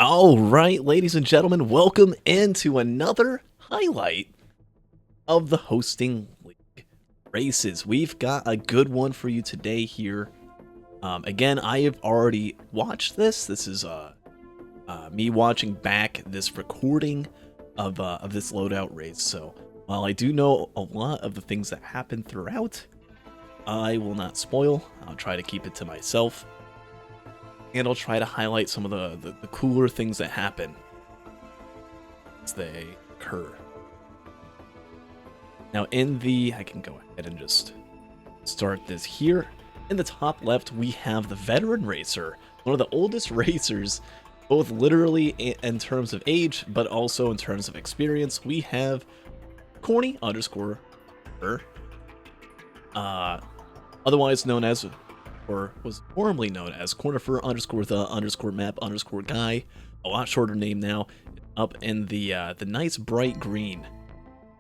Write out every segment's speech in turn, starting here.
All right, ladies and gentlemen, welcome into another highlight of the hosting league races. We've got a good one for you today here. Again, I have already watched this. This is me watching back this recording of this loadout race. So while I do know a lot of the things that happen throughout, I will not spoil. I'll try to keep it to myself. And I'll try to highlight some of the cooler things that happen as they occur. Now I can go ahead and just start this here. In the top left, we have the veteran racer, one of the oldest racers, both literally in terms of age, but also in terms of experience. We have Corny underscore her, otherwise known as, or was formerly known as Cornifer underscore the underscore map underscore guy. A lot shorter name now. Up in the nice bright green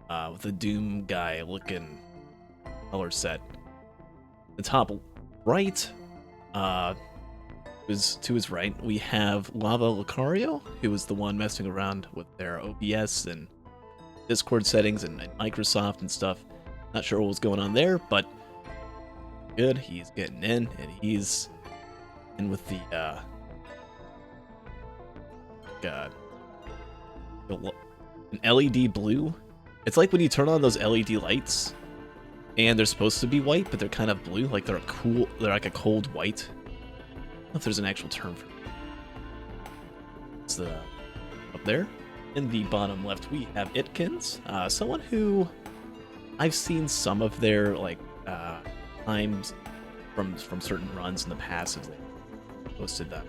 with the Doom guy looking color set. The top right, is to his right, we have lavalucario, who was the one messing around with their OBS and Discord settings and Microsoft and stuff. Not sure what was going on there, but good. He's getting in, and he's in with the an LED blue. It's like when you turn on those LED lights, and they're supposed to be white, but they're kind of blue, like they're like a cold white. I don't know if there's an actual term for it. It's up there. In the bottom left, we have Itkins, someone who I've seen some of their times from certain runs in the past as they posted them,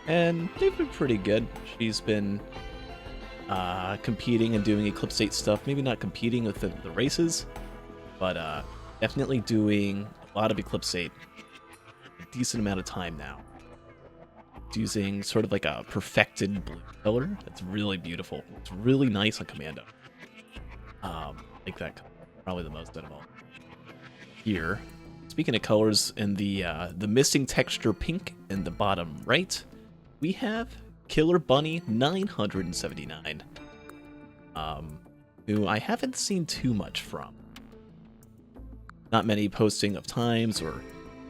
and they've been pretty good. She's been competing and doing Eclipse 8 stuff, maybe not competing with the races, but definitely doing a lot of Eclipse 8 a decent amount of time now. It's using sort of like a perfected blue color that's really beautiful. It's really nice on Commando. Like that color, probably the most out of all. Here, speaking of colors, in the missing texture pink in the bottom right, we have Killer Bunny 979, who I haven't seen too much from. Not many posting of times or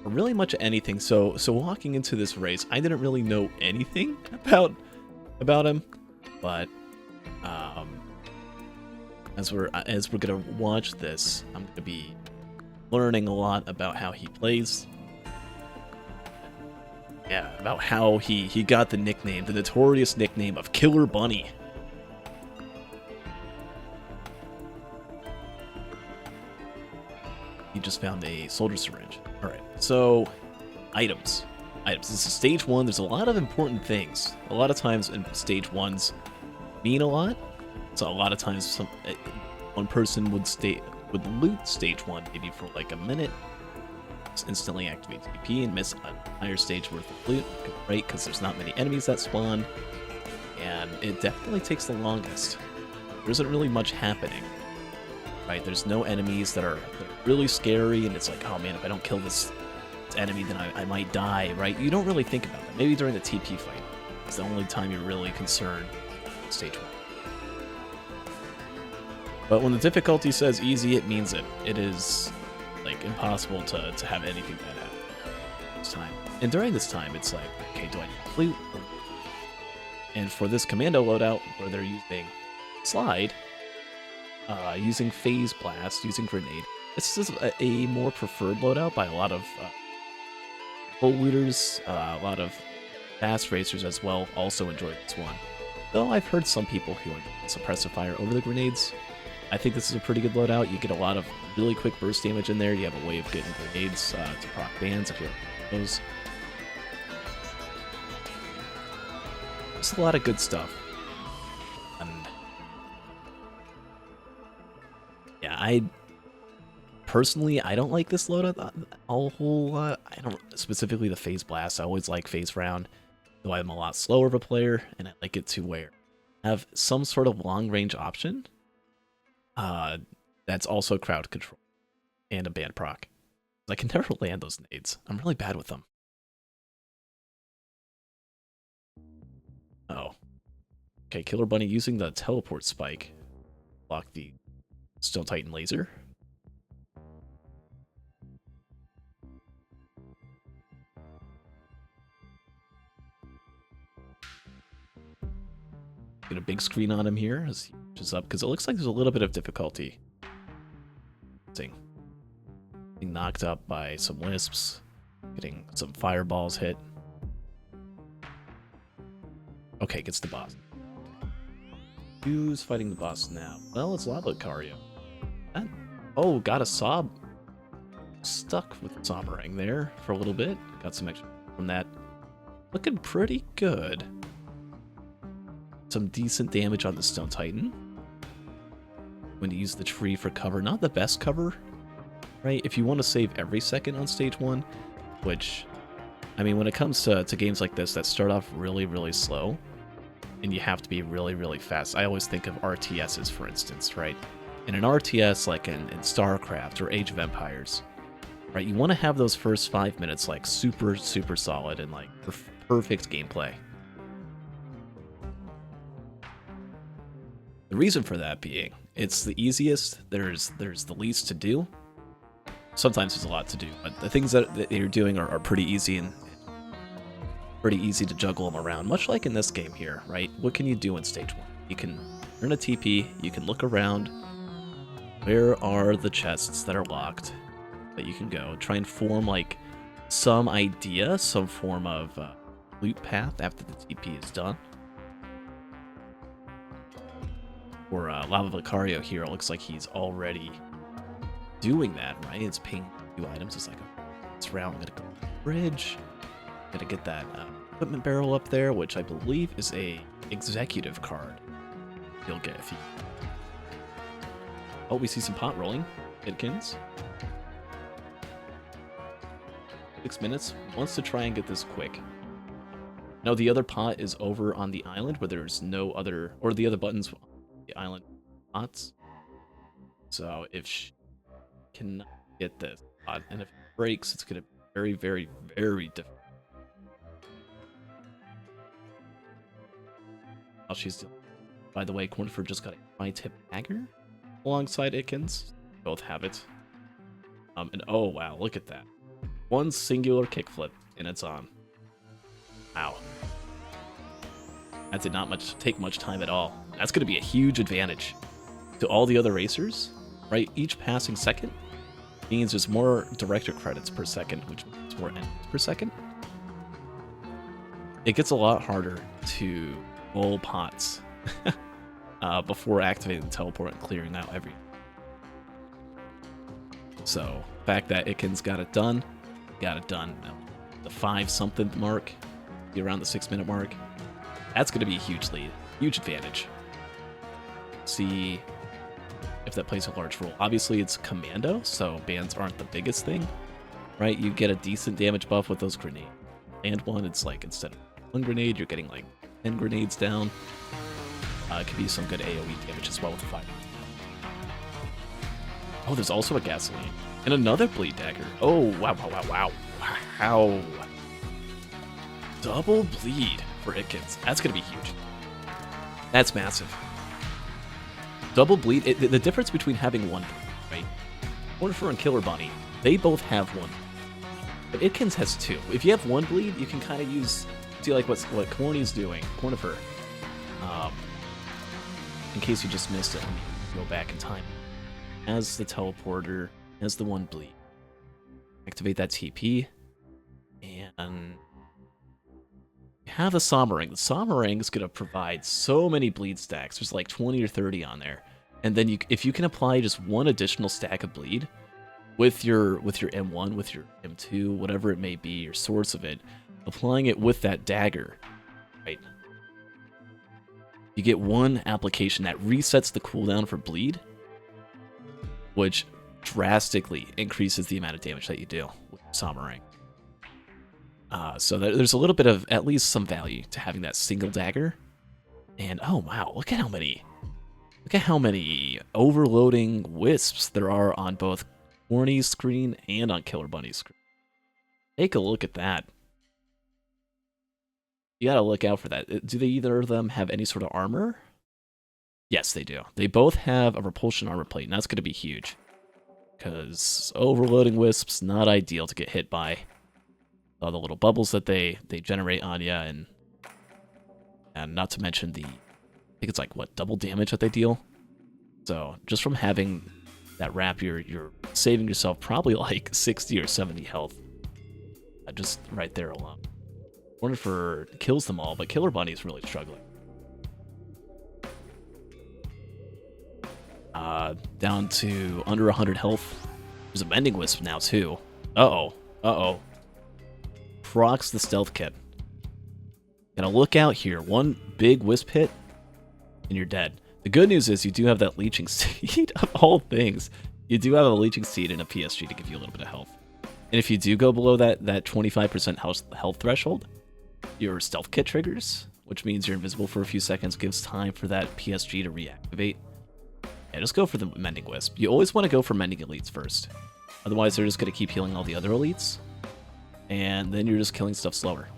really much anything. So walking into this race, I didn't really know anything about him, but as we're gonna watch this, I'm gonna be learning a lot about how he plays. Yeah, about how he got the nickname, the notorious nickname of Killer Bunny. He just found a soldier syringe. Alright, so items. This is stage 1. There's a lot of important things. A lot of times in stage 1s mean a lot. So a lot of times one person would loot stage 1 maybe for like a minute, just instantly activate TP and miss an entire stage worth of loot, right? Because there's not many enemies that spawn, and it definitely takes the longest. There isn't really much happening, right? There's no enemies that are really scary, and it's like, oh man, if I don't kill this enemy, then I might die, right? You don't really think about that. Maybe during the TP fight, it's the only time you're really concerned with stage 1. But when the difficulty says easy, it means it. It is like impossible to have anything bad happen this time. And during this time, it's like, okay, do I need flute? And for this commando loadout, where they're using slide, using phase blast, using grenade, this is a more preferred loadout by a lot of full looters, a lot of fast racers as well also enjoy this one. Though I've heard some people who enjoy suppressive fire over the grenades. I think this is a pretty good loadout. You get a lot of really quick burst damage in there. You have a way of getting grenades to proc bans if you're those. Just a lot of good stuff. And yeah, I don't like this loadout a whole lot. I don't specifically the phase blast. I always like phase round, though I'm a lot slower of a player, and I like it to where I have some sort of long range option. That's also crowd control and a band proc. I can never land those nades. I'm really bad with them. Oh. Okay, Killer Bunny using the teleport spike. Block the Stone Titan laser. Get a big screen on him here as he pushes up, because it looks like there's a little bit of difficulty. Being knocked up by some wisps, getting some fireballs hit. Okay, gets the boss. Who's fighting the boss now? Well, it's lavalucario. Oh, got a sob. Stuck with Sombering there for a little bit. Got some extra from that. Looking pretty good. Some decent damage on the Stone Titan. When you use the tree for cover, not the best cover, right? If you want to save every second on stage 1, which, I mean, when it comes to games like this that start off really, really slow, and you have to be really, really fast. I always think of RTSs, for instance, right? In an RTS, like in StarCraft or Age of Empires, right? You want to have those first 5 minutes like super, super solid and like perfect gameplay. The reason for that being, it's the easiest, there's the least to do. Sometimes there's a lot to do, but the things that you're doing are pretty easy and pretty easy to juggle them around, much like in this game here, right? What can you do in stage 1? You can earn a TP, you can look around. Where are the chests that are locked that you can go? Try and form like some idea, some form of loot path after the TP is done. For lavalucario here, it looks like he's already doing that, right? It's paying a few items. It's like it's round. I'm gonna go to the bridge. Gonna get that equipment barrel up there, which I believe is a executive card you'll get if you... Oh, we see some pot rolling. Hidkins. 6 minutes. Wants to try and get this quick. Now, the other pot is over on the island where there's no other... Or the other buttons on the island pots. So, if she can get this pot, and if it breaks, it's going to be very, very, very difficult. She's doing. By the way, Cornford just got a tri-tip dagger alongside Hidkins. Both have it. And oh wow, look at that. One singular kickflip, and it's on. Wow. That did not take much time at all. That's going to be a huge advantage to all the other racers, right? Each passing second means there's more director credits per second, which means more enemies per second. It gets a lot harder to roll pots before activating the teleport and clearing out everything. So, the fact that Hidkins got it done the 5-something mark, be around the 6-minute mark, that's going to be a huge lead, huge advantage. See if that plays a large role. Obviously, it's commando, so bans aren't the biggest thing, right? You get a decent damage buff with those grenades. And one, it's like instead of 1 grenade, you're getting like 10 grenades down. It could be some good AoE damage as well with the fire. Oh, there's also a gasoline. And another bleed dagger. Oh, wow, wow, wow, wow. Wow. Double bleed for Hidkins. That's going to be huge. That's massive. Double bleed. The difference between having 1 bleed, right? Cornfur and Killer Bunny, they both have 1. But Hidkins has 2. If you have 1 bleed, you can kind of use... See, like what Corny's doing, Cornifer. In case you just missed it, let me go back in time. As the teleporter, as the 1 bleed. Activate that TP. And... you have the Sombering. The Sombering is going to provide so many bleed stacks. There's like 20 or 30 on there. And then if you can apply just 1 additional stack of bleed with your M1, with your M2, whatever it may be, your source of it, applying it with that dagger, right? You get 1 application that resets the cooldown for bleed, which drastically increases the amount of damage that you do with Sombering. So there's a little bit of at least some value to having that single dagger. And oh wow, look at how many overloading wisps there are on both Corny's screen and on Killer Bunny's screen. Take a look at that. You gotta look out for that. Do they either of them have any sort of armor? Yes, they do. They both have a repulsion armor plate, and that's gonna be huge. Because overloading wisps, not ideal to get hit by. All the little bubbles that they generate on you, and not to mention I think it's like, what, double damage that they deal? So, just from having that wrap, you're saving yourself probably like 60 or 70 health. Just right there alone. Wonderful kills them all, but Killer Bunny's really struggling. Down to under 100 health. There's a Mending Wisp now, too. Uh-oh. Uh-oh. Procs the stealth kit. Gotta look out here. One big wisp hit, and you're dead. The good news is you do have that leeching seed of all things. You do have a leeching seed and a PSG to give you a little bit of health. And if you do go below that 25% health threshold, your stealth kit triggers, which means you're invisible for a few seconds, gives time for that PSG to reactivate. Yeah, just go for the Mending Wisp. You always want to go for Mending Elites first. Otherwise, they're just going to keep healing all the other Elites. And then you're just killing stuff slower.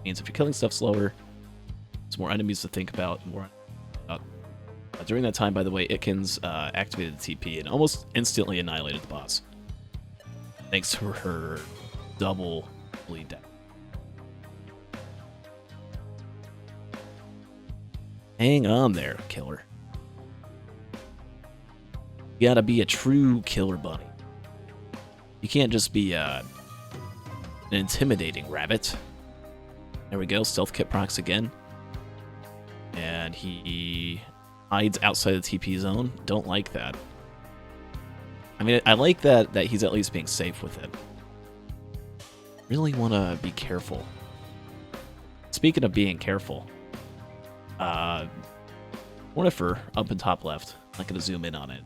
Means if you're killing stuff slower, there's more enemies to think about. During that time, by the way, Ikken's activated the TP and almost instantly annihilated the boss. Thanks to her double bleed down. Hang on there, killer. You gotta be a true killer bunny. You can't just be an intimidating rabbit. There we go, stealth kit procs again. And he hides outside the TP zone. Don't like that. I mean, I like that he's at least being safe with it. Really want to be careful. Speaking of being careful, Mornifer up in top left. Not going to zoom in on it.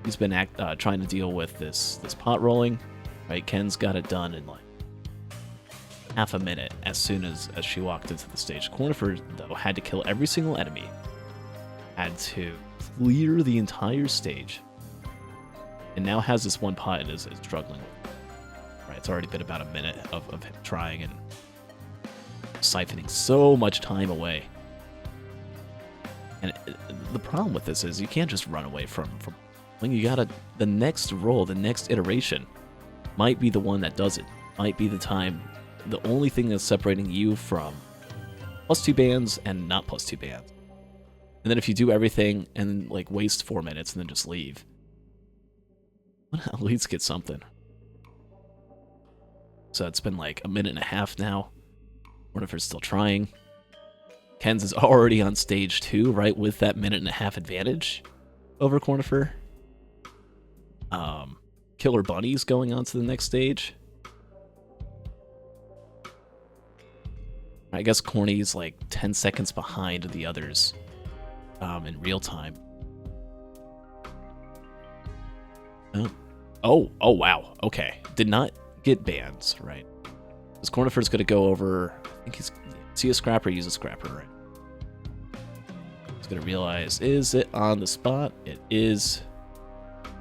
He's been trying to deal with this pot rolling. Right, Ken's got it done in like half a minute as soon as she walked into the stage. Cornifer, though, had to kill every single enemy. Had to clear the entire stage. And now has this one pot and is struggling with it. Right, it's already been about a minute of him trying and siphoning so much time away. And the problem with this is you can't just run away from when you gotta, the next roll, the next iteration might be the one that does it. Might be the time, the only thing that's separating you from +2 bands and not +2 bands. And then if you do everything and like waste 4 minutes and then just leave, at least get something. So it's been like a minute and a half now. Mornifer's still trying. Ken's is already on stage 2, right, with that minute and a half advantage over Cornifer. Killer Bunny's going on to the next stage. I guess Corny's like 10 seconds behind the others in real time. Oh, wow. Okay. Did not get bans, right? Because Cornifer's going to go over, I think he's, see a scrapper, use a scrapper, right? He's going to realize, is it on the spot? It is.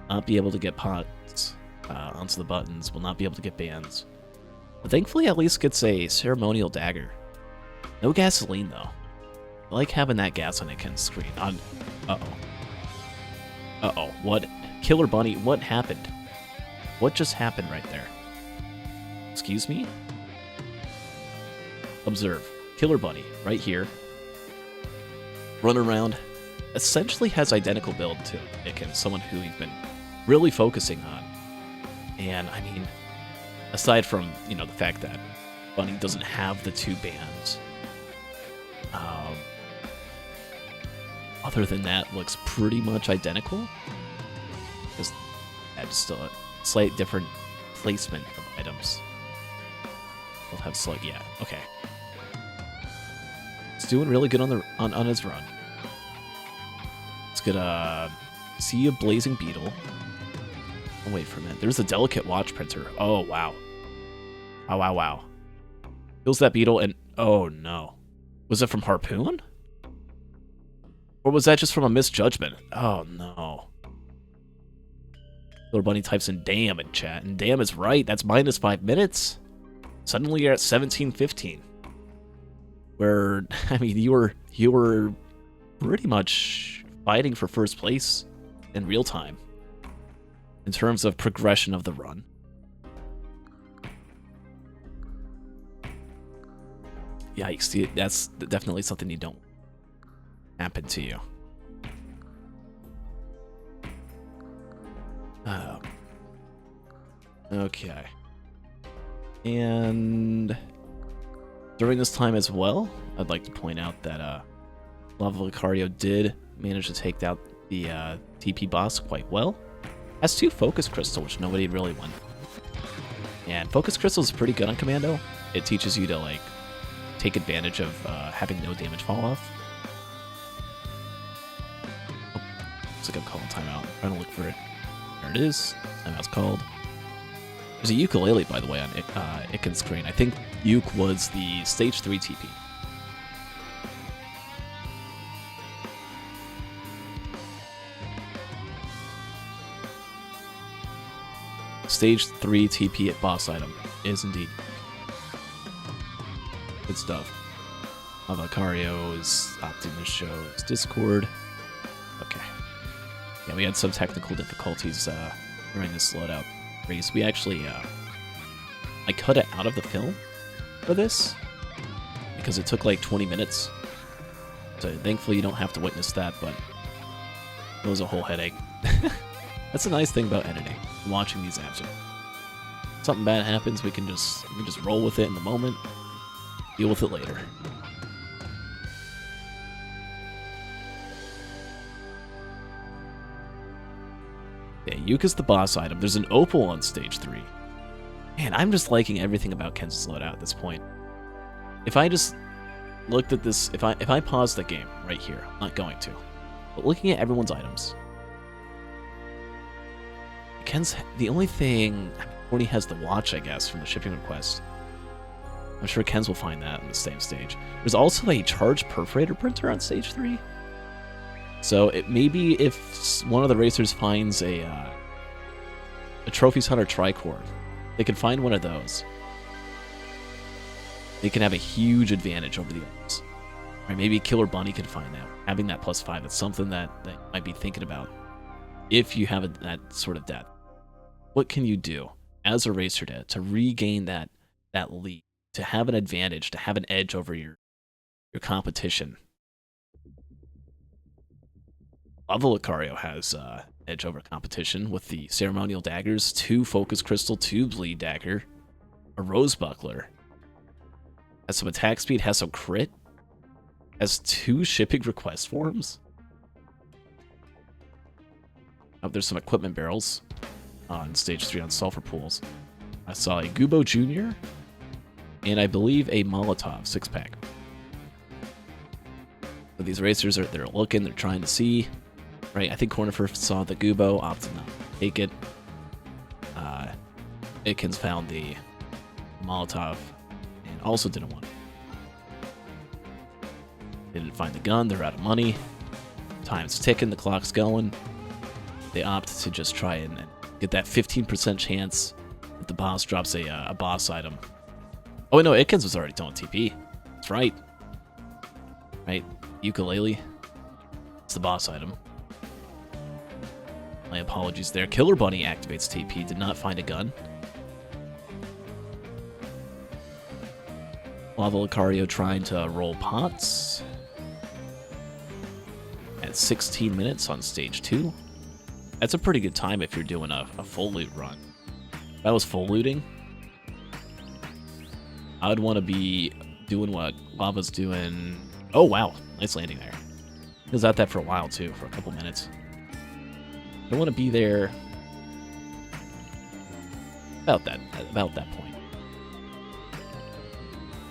Not be able to get pots onto the buttons, will not be able to get bans. But thankfully, at least gets a ceremonial dagger. No gasoline, though. I like having that gas on Ikken's screen. Uh-oh. Uh-oh. What? Killer Bunny, what happened? What just happened right there? Excuse me? Observe. Killer Bunny, right here. Run around. Essentially has identical build to Ikken, someone who he's been really focusing on. And, I mean, aside from, you know, the fact that Bunny doesn't have the 2 bands, other than that, looks pretty much identical. Just, yeah, just a slight different placement of items. We'll have slug, yeah, okay. It's doing really good on his run. It's gonna see a blazing beetle. Oh, wait for a minute. There's a delicate watch printer. Oh, wow. Oh, wow, wow. Kills that beetle and... Oh, no. Was it from Harpoon? Or was that just from a misjudgment? Oh, no. Little Bunny types in damn in chat, and damn is right. That's -5 minutes. Suddenly you're at 17:15. where I mean you were pretty much fighting for first place in real time in terms of progression of the run. Yikes, that's definitely something you don't happen to you. Okay. And during this time as well, I'd like to point out that lavalucario did manage to take out the TP boss quite well. Has 2 focus crystal, which nobody really won. And focus crystal is pretty good on commando. It teaches you to like take advantage of having no damage fall off. Oh, looks like I'm calling timeout. I'm trying to look for it. There it is. Timeout's called. There's a ukulele, by the way, on Iken's screen. I think Uke was the stage 3 TP. Stage 3 TP at boss item is indeed good stuff. Lavalucario is opting to show his Discord. Okay. Yeah, we had some technical difficulties during this loadout race. We actually, I cut it out of the film for this because it took like 20 minutes. So thankfully you don't have to witness that, but it was a whole headache. That's a nice thing about editing, watching these apps. Something bad happens, we can just roll with it in the moment, deal with it later. Yeah, Yuka's the boss item. There's an opal on stage 3. Man, I'm just liking everything about Ken's loadout at this point. If I just looked at this, if I paused the game right here, I'm not going to, but looking at everyone's items, Ken's the only thing. Corny has the watch, I guess, from the shipping request. I'm sure Ken's will find that on the same stage. There's also a charged perforator printer on stage 3. So it maybe if one of the racers finds a Trophies Hunter tricord, they can find one of those. They can have a huge advantage over the others. Or maybe Killer Bunny can find that. Having that +5, that's something that you might be thinking about. If you have that sort of depth, what can you do as a racer to regain that lead, to have an advantage, to have an edge over your competition? Lavalucario has edge over competition with the ceremonial daggers, 2 focus crystal, 2 bleed dagger, a rose buckler, has some attack speed, has some crit, has 2 shipping request forms. Oh, there's some equipment barrels on stage 3 on sulfur pools. I saw a Gubo Jr. and I believe a Molotov 6-pack. So these racers they're looking, they're trying to see. Right, I think Corner first saw the Gubo, opted not to take it. Itkins found the Molotov and also didn't want it. They didn't find the gun, they're out of money. Time's ticking, the clock's going. They opt to just try and get that 15% chance that the boss drops a boss item. Oh, no, Itkins was already doing TP. That's right. Right, ukulele. It's the boss item. My apologies there. Killer Bunny activates TP, did not find a gun. Lavalucario trying to roll pots. At 16 minutes on stage 2. That's a pretty good time if you're doing a full loot run. If I was full looting, I would want to be doing what Lava's doing. Oh, wow. Nice landing there. He was at that for a while, too, for a couple minutes. I want to be there about that point.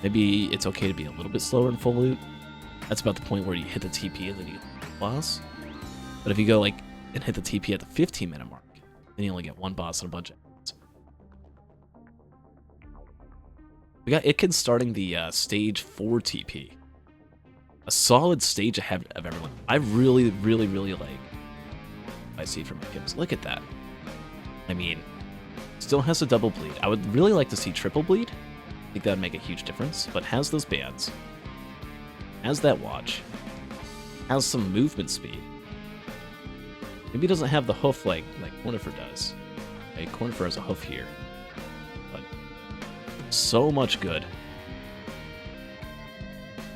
Maybe it's okay to be a little bit slower in full loot. That's about the point where you hit the TP and then you hit the boss. But if you go like and hit the TP at the 15-minute mark, then you only get 1 boss and a bunch of enemies. We got Itkin starting the stage 4 TP. A solid stage ahead of everyone. I really, really, really like I see from Itkins. Look at that. I mean, still has a double bleed. I would really like to see triple bleed. I think that would make a huge difference, but has those bands. has that watch, has some movement speed. Maybe he doesn't have the hoof like Cornifer does. Okay, Cornifer has a hoof here. But so much good.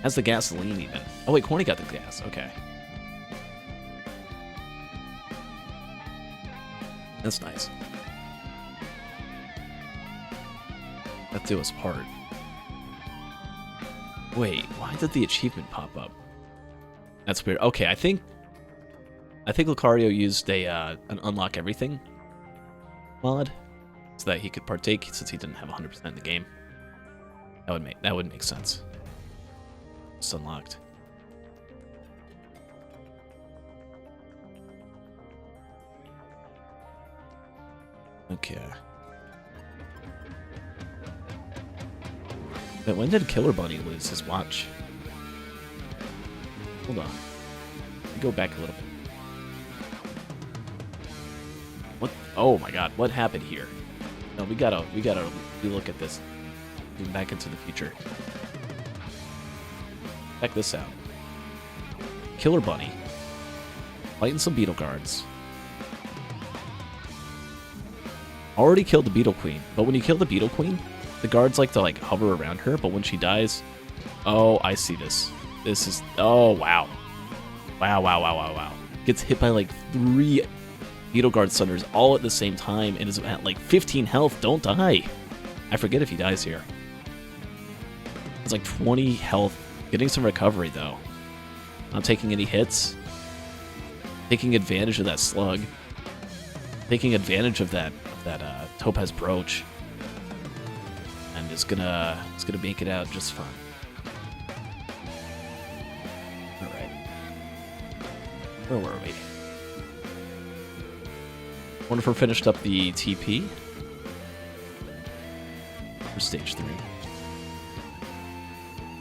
Has the gasoline even. Oh wait, Corny got the gas. Okay. That's nice. That do us part. Wait, why did the achievement pop up? That's weird. Okay, I think Lucario used an unlock everything mod so that he could partake since he didn't have 100% in the game. That would make sense. It's unlocked. Okay. But when did Killer Bunny lose his watch? Hold on. Go back a little bit. What? Oh my god, what happened here? No, we gotta relook at this. Zoom back into the future. Check this out. Killer Bunny. Fighting some Beetle Guards. Already killed the Beetle Queen, but when you kill the Beetle Queen, the guards like to hover around her, but when she dies... Oh, I see this. This is... Oh, wow. Wow. Gets hit by 3 Beetle Guard Stunners all at the same time and is at 15 health. Don't die. I forget if he dies here. It's 20 health. Getting some recovery, though. Not taking any hits. Taking advantage of that slug. Taking advantage of that Topaz Brooch. And it's gonna make it out just fine. Alright. Where were we? Wonderful finished up the TP for stage 3.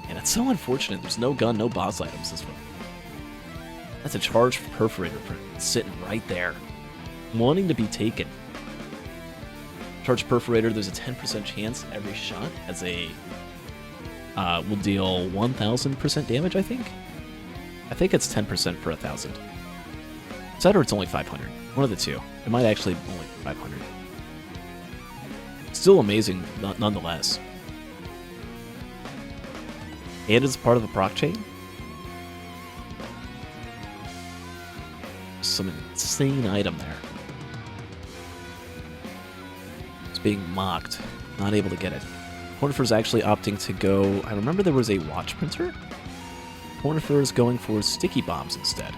And it's so unfortunate there's no gun, no boss items this one. That's a charged perforator sitting right there. Wanting to be taken. Charged perforator, there's a 10% chance every shot as a will deal 1000% damage, I think. I think it's 10% per 1000. Is that or it's only 500? One of the two. It might actually be only 500. Still amazing, nonetheless. And it's part of a proc chain. Some insane item there. It's being mocked. Not able to get it. Cornifer's actually opting to go... I remember there was a watch printer. Cornifer's going for sticky bombs instead.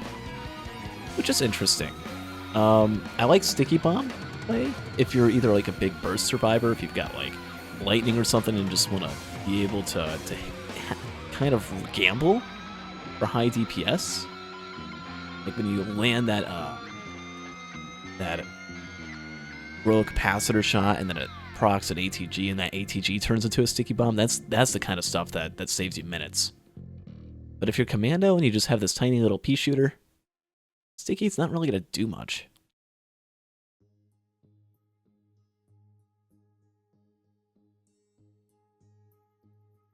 Which is interesting. I like sticky bomb play if you're either a big burst survivor, if you've got lightning or something and just want to be able to kind of gamble for high DPS. When you land that royal capacitor shot and then it procs an ATG and that ATG turns into a sticky bomb, that's the kind of stuff that saves you minutes. But if you're commando and you just have this tiny little pea shooter, sticky's not really going to do much.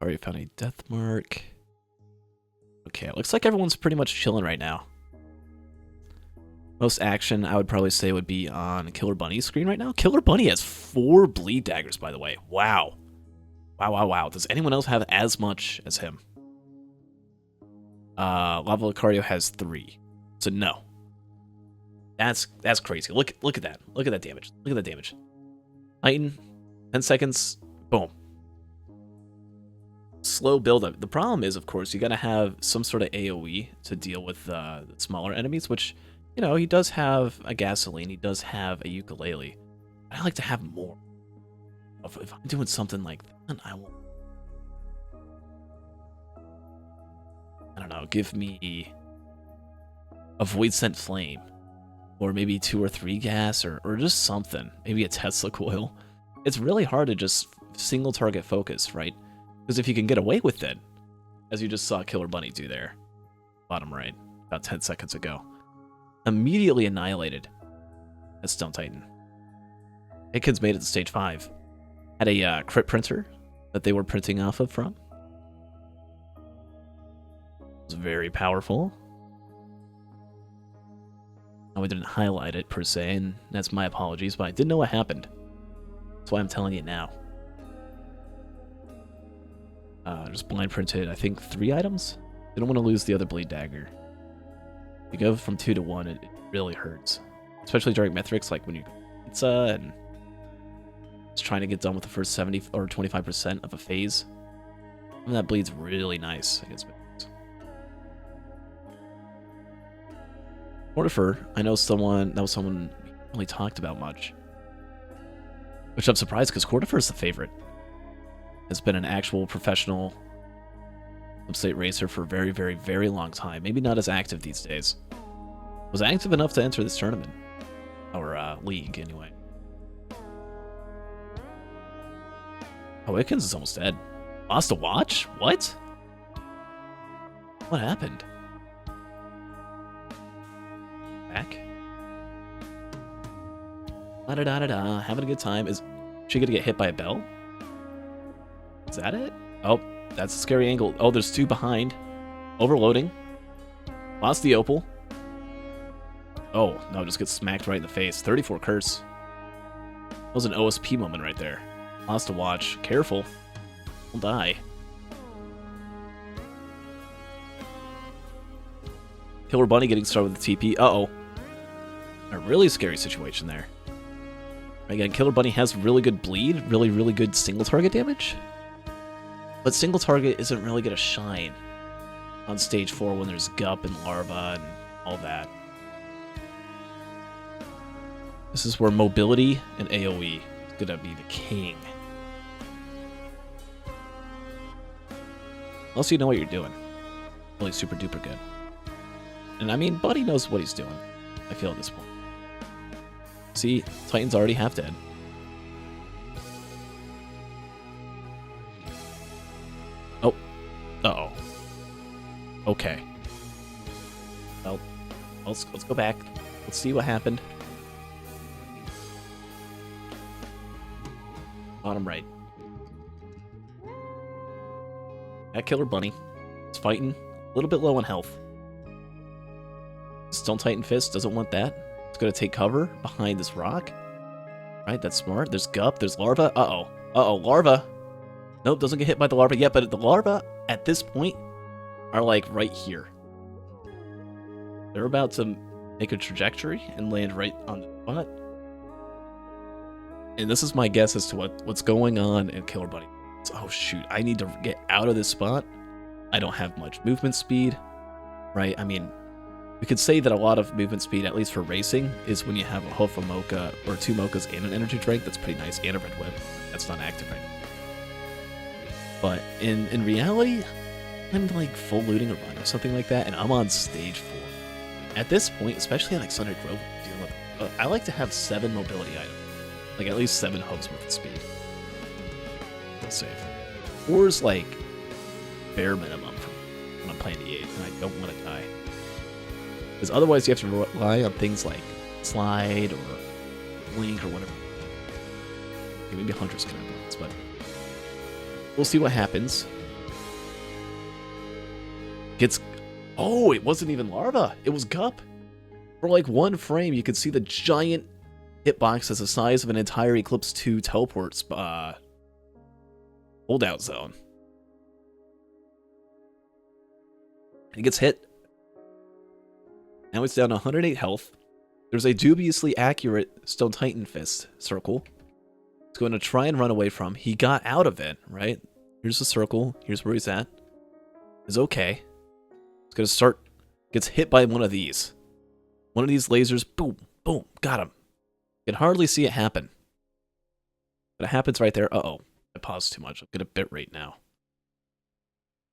Already found a death mark. Okay, it looks like everyone's pretty much chilling right now. Most action, I would probably say, would be on Killer Bunny's screen right now. Killer Bunny has 4 bleed daggers, by the way. Wow. Wow. Does anyone else have as much as him? Lavalucario has 3. So no. That's crazy. Look at that. Look at that damage. Look at that damage. Titan, 10 seconds, boom. Slow build-up. The problem is, of course, you gotta have some sort of AoE to deal with the smaller enemies, which, you know, he does have a gasoline, he does have a ukulele. I like to have more. If I'm doing something like that, I don't know, give me a Void Sent Flame, or maybe 2 or 3 gas, or just something. Maybe a Tesla coil. It's really hard to just single target focus, right? Because if you can get away with it, as you just saw Killer Bunny do there, bottom right, about 10 seconds ago, immediately annihilated that Stone Titan. Kids made it to stage 5. Had a crit printer that they were printing off of from. It's very powerful. I didn't highlight it per se, and that's my apologies, but I didn't know what happened. That's why I'm telling you now. Just blind printed, I think, 3 items? I don't want to lose the other Bleed Dagger. If you go from 2 to 1, it really hurts. Especially during Mithrix, like when you go pizza and just trying to get done with the first 70 or 25% of a phase. And that bleeds really nice against Mithrix. Mortifer, I know that was someone we really talked about much. Which I'm surprised, because Cortifer is the favorite. Has been an actual professional upstate racer for a very, very, very long time. Maybe not as active these days. Was active enough to enter this tournament. Or league, anyway. Oh, Wickens is almost dead. Lost a watch? What? What happened? Back? Da-da-da-da-da. Having a good time. Is she gonna get hit by a bell? Is that it? Oh, that's a scary angle. Oh, there's 2 behind. Overloading. Lost the opal. Oh, no, just gets smacked right in the face. 34 curse. That was an OSP moment right there. Lost a watch. Careful. Don't die. Killer Bunny getting started with the TP. Uh-oh. A really scary situation there. Again, Killer Bunny has really good bleed. Really, really good single target damage. But single target isn't really going to shine on stage 4 when there's Gup and Larva and all that. This is where mobility and AoE is going to be the king. Unless you know what you're doing. Really super duper good. And I mean, Buddy knows what he's doing, I feel at this point. See, Titan's already half dead. Oh. Uh-oh. Okay. Well, let's go back. Let's see what happened. Bottom right. That Killer Bunny is fighting a little bit low on health. Stone Titan Fist doesn't want that. It's going to take cover behind this rock. Right, that's smart. There's Gup, there's Larva. Uh-oh. Uh-oh, Larva. Nope, doesn't get hit by the Larva yet, but the Larva, at this point, are like right here. They're about to make a trajectory and land right on the spot. And this is my guess as to what's going on in Killer Bunny. Oh shoot, I need to get out of this spot. I don't have much movement speed, right? I mean, we could say that a lot of movement speed, at least for racing, is when you have a hoof, a mocha, or 2 mochas and an energy drink. That's pretty nice, and a red whip. That's not active right now. But in reality, I'm like full looting a run or something like that, and I'm on stage 4. At this point, especially on like Sundered Grove, I like to have 7 mobility items. Like at least 7 hooves worth of speed. That's safe. 4 is like bare minimum for when I'm playing the 8, and I don't want to die. Because otherwise you have to rely on things like Slide or Blink or whatever. Okay, maybe Hunters can have blinks, but we'll see what happens. Oh, it wasn't even Larva. It was Gup. For like 1 frame, you could see the giant hitbox that's the size of an entire Eclipse 2 teleport holdout zone. He gets hit. Now it's down to 108 health. There's a dubiously accurate Stone Titan Fist circle. He's going to try and run away from. He got out of it, right? Here's the circle. Here's where he's at. He's okay. He's going to start. Gets hit by one of these. One of these lasers. Boom. Boom. Got him. You can hardly see it happen. But it happens right there. Uh-oh. I paused too much. I'm going to bitrate now.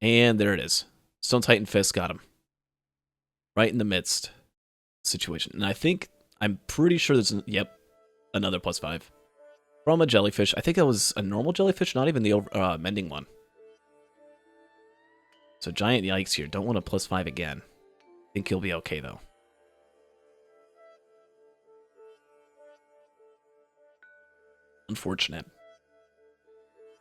And there it is. Stone Titan Fist got him. Right in the midst situation. And I'm pretty sure there's, another +5. From a jellyfish. I think that was a normal jellyfish, not even the mending one. So giant yikes here. Don't want a +5 again. I think he'll be okay, though. Unfortunate.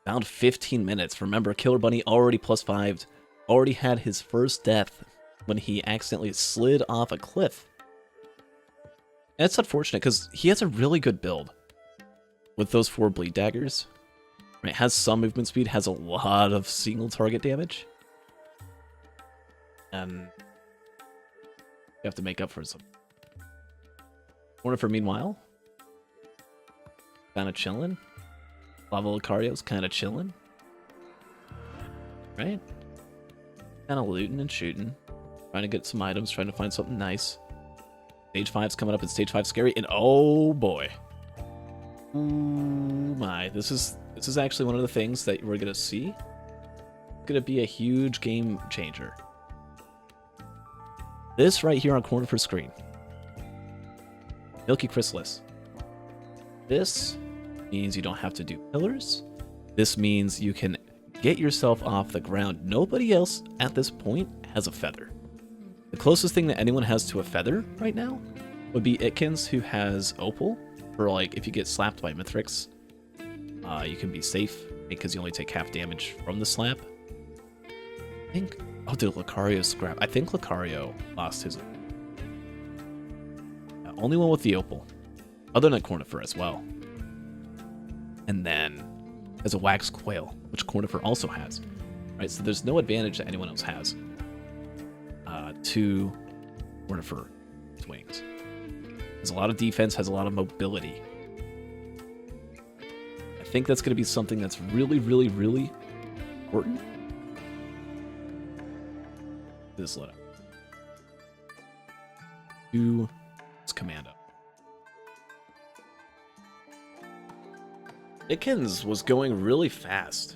Found 15 minutes. Remember, Killer Bunny already +5'd already had his first death when he accidentally slid off a cliff. And it's unfortunate because he has a really good build with those 4 bleed daggers. Right, has some movement speed, has a lot of single target damage. And you have to make up for some. Cornifer, meanwhile, kind of chilling. Lavalucario's kind of chilling. Right? Kind of looting and shooting. Trying to get some items, trying to find something nice. Stage 5's coming up, and Stage 5's scary, and oh boy. Ooh my, this is actually one of the things that we're gonna see. It's gonna be a huge game changer. This right here on Cornifer's screen. Milky Chrysalis. This means you don't have to do pillars. This means you can get yourself off the ground. Nobody else at this point has a feather. The closest thing that anyone has to a feather right now would be Itkins, who has Opal. For like, if you get slapped by Mithrix, you can be safe because you only take half damage from the slap. I think. Oh, did Lucario scrap? I think Lucario lost his. Only one with the Opal, other than Cornifer as well. And then there's a Wax Quail, which Cornifer also has. Right, so there's no advantage that anyone else has to Cornifer's wings. Has a lot of defense, has a lot of mobility. I think that's going to be something that's really, really, really important. This Loadout. To this Commando. Itkins was going really fast.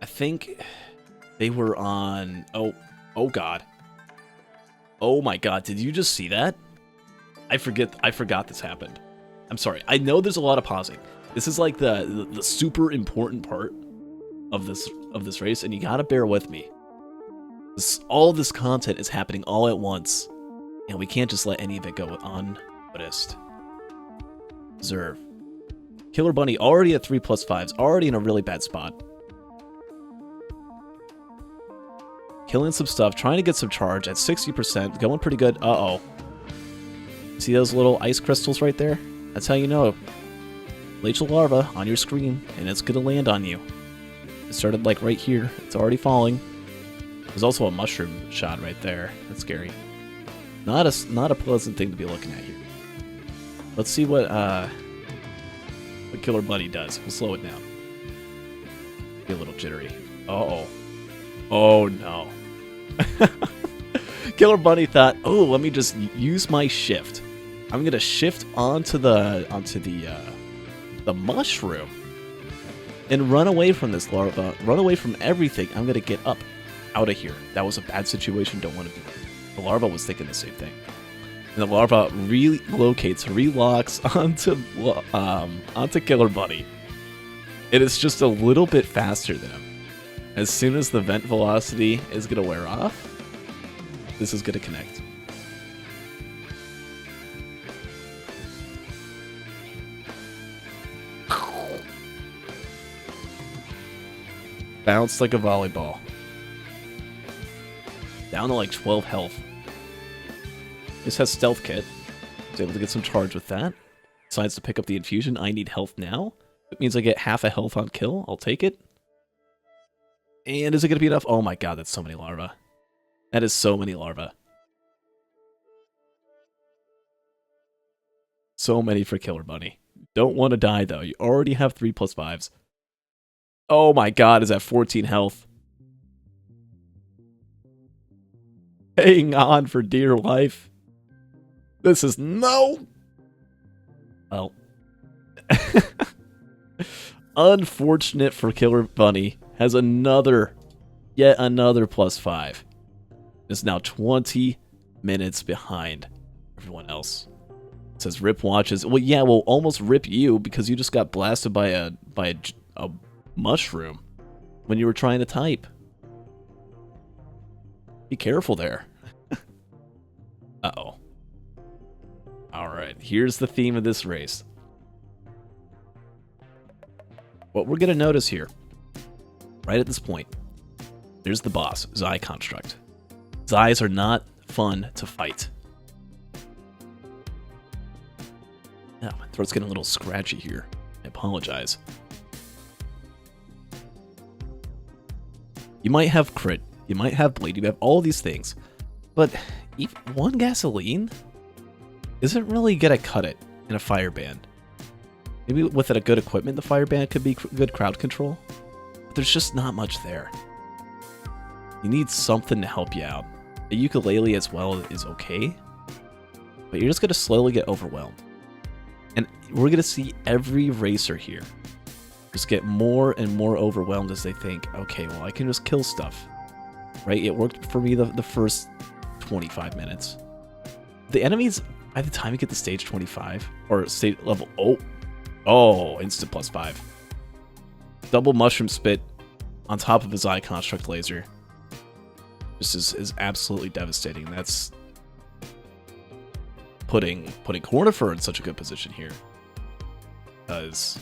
I think they were on... Oh god. Oh my god, did you just see that? I forgot this happened. I'm sorry. I know there's a lot of pausing. This is like the super important part of this race, and you gotta bear with me. All this content is happening all at once, and we can't just let any of it go unnoticed. Observe. Killer Bunny already at 3+5s, already in a really bad spot. Killing some stuff, trying to get some charge at 60%, going pretty good. Uh-oh. See those little ice crystals right there? That's how you know. Glacial larva on your screen, and it's gonna land on you. It started like right here. It's already falling. There's also a mushroom shot right there. That's scary. Not a pleasant thing to be looking at here. Let's see what Killer Bunny does. We'll slow it down. Be a little jittery. Uh-oh. Oh no. Killer Bunny thought, oh, let me just use my shift. I'm gonna shift onto the mushroom and run away from this larva, run away from everything. I'm gonna get up out of here. That was a bad situation, don't want to be there. The larva was thinking the same thing. And the larva relocks onto Killer Bunny. It is just a little bit faster than him. As soon as the vent velocity is gonna wear off, this is gonna connect. Bounced like a volleyball. Down to like 12 health. This has Stealth Kit. Was able to get some charge with that. Decides to pick up the infusion. I need health now. It means I get half a health on kill. I'll take it. And is it going to be enough? Oh my god, that's so many larvae. That is so many larvae. So many for Killer Bunny. Don't want to die though. You already have 3+5s. Oh my god, is that 14 health? Hang on for dear life. This is no. Well. Unfortunate for Killer Bunny. Has yet another +5. Is now 20 minutes behind everyone else. It says rip watches. Well, yeah, we'll almost rip you because you just got blasted by a mushroom when you were trying to type. Be careful there. Uh-oh. Alright, here's the theme of this race. What we're going to notice here, right at this point, There's the boss, Zai Construct. Zais are not fun to fight. Yeah, my throat's getting a little scratchy here. I apologize. You might have crit, you might have bleed, you have all these things, but even one gasoline isn't really gonna cut it in a fire band. Maybe with a good equipment, the fire band could be good crowd control, but there's just not much there. You need something to help you out. A ukulele as well is okay, but you're just gonna slowly get overwhelmed. And we're gonna see every racer here just get more and more overwhelmed as they think, okay, well, I can just kill stuff, right? It worked for me the first 25 minutes. The enemies, by the time you get to stage 25, or stage level, instant +5. Double mushroom spit on top of his eye construct laser. This is absolutely devastating. That's putting Cornifer in such a good position here. Because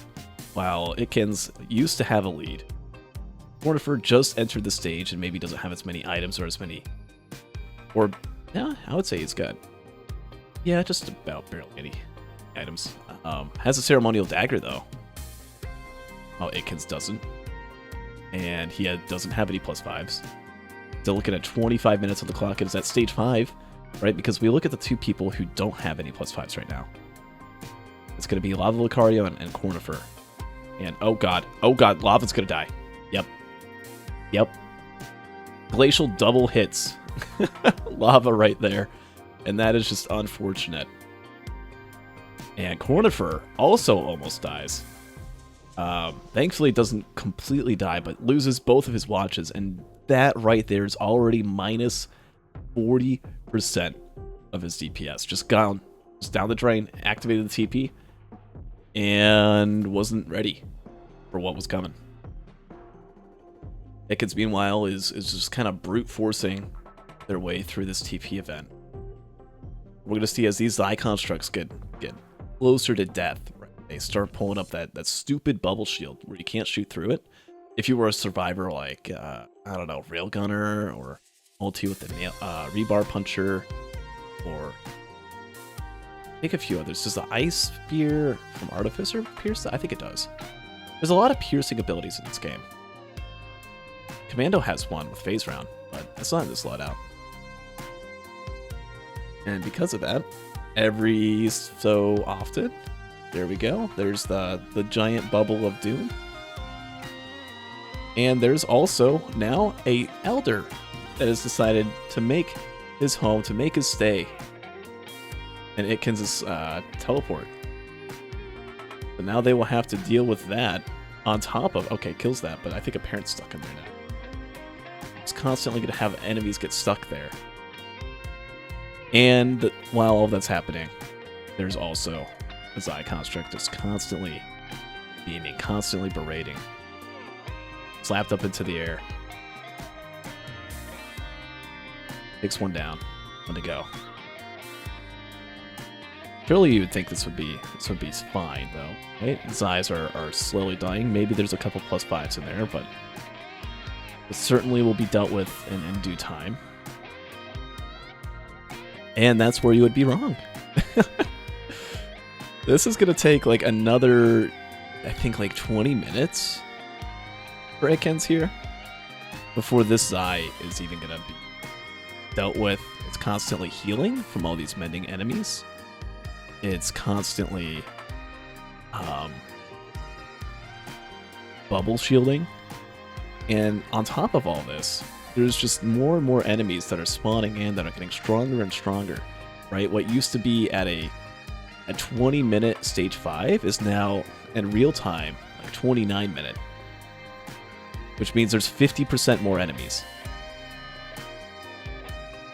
while Itkins used to have a lead, Cornifer just entered the stage and maybe doesn't have as many items or as many... Or, yeah, I would say he's got... Yeah, just about barely any items. Has a ceremonial dagger, though. Oh, Itkins doesn't. And he doesn't have any +5s. Still looking at 25 minutes on the clock. It is at stage 5, right? Because we look at the two people who don't have any +5s right now. It's going to be lavalucario and Cornifer. And oh god, lava's going to die. Yep. Glacial double hits. Lava right there. And that is just unfortunate. And Cornifer also almost dies. Thankfully, it doesn't completely die, but loses both of his watches. And that right there is already minus 40% of his DPS. Just down the drain, activated the TP, and wasn't ready for what was coming. Itkins, meanwhile, is just kind of brute forcing their way through this TP event. We're going to see as these eye constructs get closer to death, right? They start pulling up that stupid bubble shield where you can't shoot through it. If you were a survivor like, I don't know, Railgunner, or multi with the rebar puncher, or I think a few others. Does the ice spear from Artificer pierce? I think it does. There's a lot of piercing abilities in this game. Commando has one with phase round, but that's not in this loadout. And because of that, every so often, there we go. There's the giant bubble of doom. And there's also now a elder that has decided to make his home, to make his stay. And Itkins' teleport. But now they will have to deal with that on top of... Okay, kills that, but I think a parent's stuck in there now. It's constantly going to have enemies get stuck there. And while all that's happening, there's also a Zai construct that's constantly beaming, constantly berating. Slapped up into the air. Takes one down. One to go. Surely you would think this would be fine, though, right? Zais are slowly dying. Maybe there's a couple +5s in there, but it certainly will be dealt with in due time. And that's where you would be wrong. This is going to take like another, I think, like 20 minutes for Itkins here before this Zai is even going to be dealt with. It's constantly healing from all these mending enemies. It's constantly bubble shielding. And on top of all this, there's just more and more enemies that are spawning in that are getting stronger and stronger, right? What used to be at a 20-minute stage 5 is now in real time like 29-minute, which means there's 50% more enemies,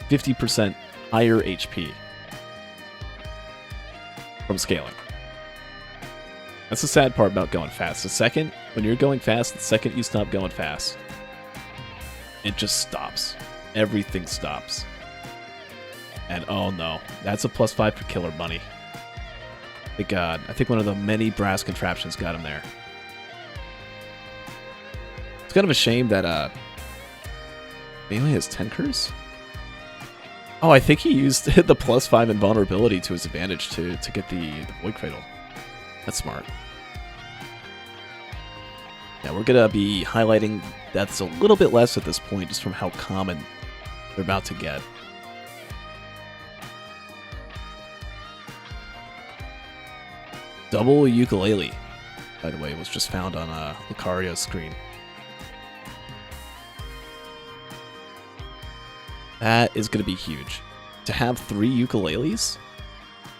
50% higher HP from scaling. That's the sad part about going fast. When you're going fast, the second you stop going fast, it just stops. Everything stops. And oh no, that's a +5 for Killer Bunny. Thank God. I think one of the many brass contraptions got him there. It's kind of a shame that He only has 10 curs? Oh, I think he used the +5 invulnerability to his advantage to get the Void Cradle. That's smart. Yeah, we're gonna be highlighting that's a little bit less at this point, just from how common they're about to get. Double ukulele, by the way, was just found on Lucario's screen. That is going to be huge. To have 3 ukuleles?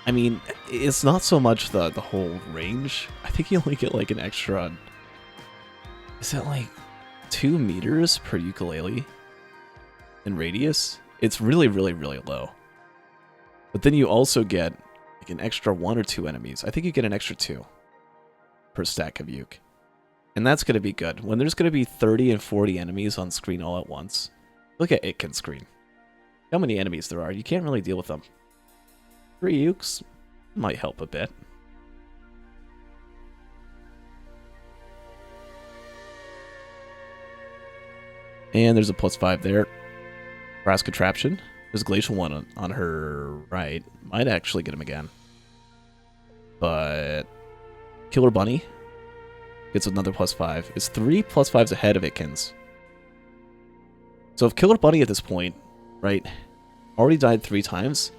I mean, it's not so much the whole range. I think you only get like an extra... Is that like 2 meters per ukulele in radius? It's really, really, really low. But then you also get like an extra 1 or 2 enemies. I think you get an extra 2 per stack of uke. And that's going to be good. When there's going to be 30 and 40 enemies on screen all at once, look at Itkin's screen. How many enemies there are, you can't really deal with them. 3 ukes might help a bit. And there's a +5 there. Brass Contraption. There's a Glacial one on her right. Might actually get him again. But Killer Bunny gets another +5. It's 3 +5s ahead of Itkin's. So if Killer Bunny at this point, right, already died 3 times,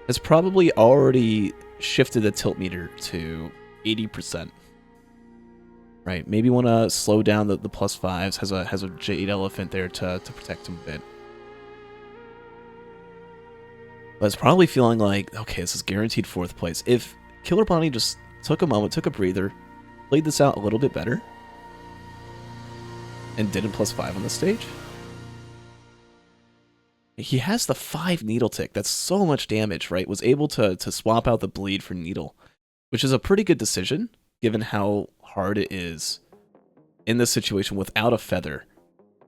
has probably already shifted the tilt meter to 80%. Right, maybe want to slow down the +5s, has a Jade Elephant there to protect him a bit. But it's probably feeling like, okay, this is guaranteed 4th place. If Killer Bunny just took a moment, took a breather, played this out a little bit better, and didn't +5 on the stage, he has the 5 needle tick. That's so much damage, right? Was able to swap out the bleed for needle, which is a pretty good decision, given how hard it is in this situation without a feather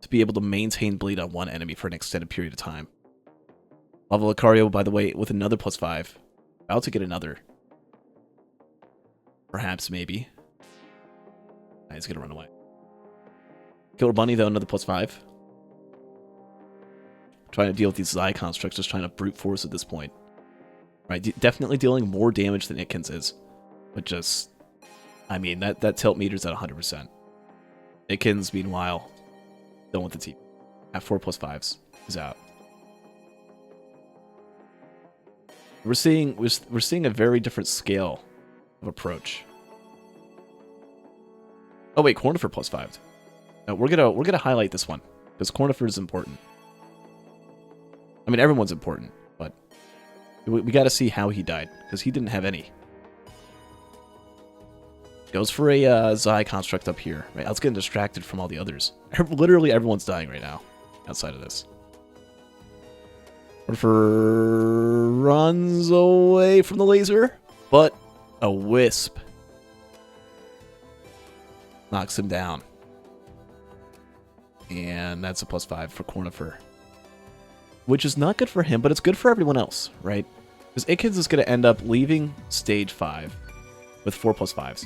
to be able to maintain bleed on one enemy for an extended period of time. Lavalucario, by the way, with another +5. About to get another. Perhaps, maybe. He's gonna run away. Killer Bunny, though, another +5. Trying to deal with these Zai constructs, just trying to brute force at this point. Right, definitely dealing more damage than Itkin's is. But just, I mean, that tilt meter's at 100%. Itkin's, meanwhile, done with the team. At 4 +5s. He's out. We're seeing a very different scale of approach. Oh wait, Cornifer +5. No, we're gonna highlight this one because Cornifer is important. I mean, everyone's important, but we got to see how he died because he didn't have any. Goes for a Zai construct up here. Right, I was getting distracted from all the others. Literally everyone's dying right now outside of this. Cornifer runs away from the laser, but a wisp knocks him down. And that's a +5 for Cornifer. Which is not good for him, but it's good for everyone else, right? Because Itkin's is going to end up leaving stage 5 with 4 +5s.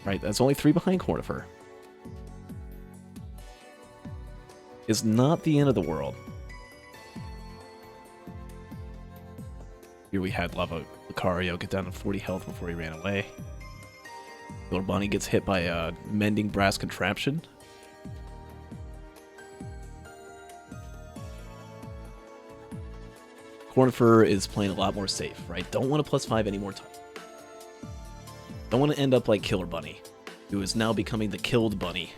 Right? That's only 3 behind Cornifer. Is not the end of the world. Here we had Lavalucario get down to 40 health before he ran away. Killer Bunny gets hit by a mending brass contraption. Cornifer is playing a lot more safe, right? Don't want to +5 any more time. Don't want to end up like Killer Bunny, who is now becoming the Killed Bunny.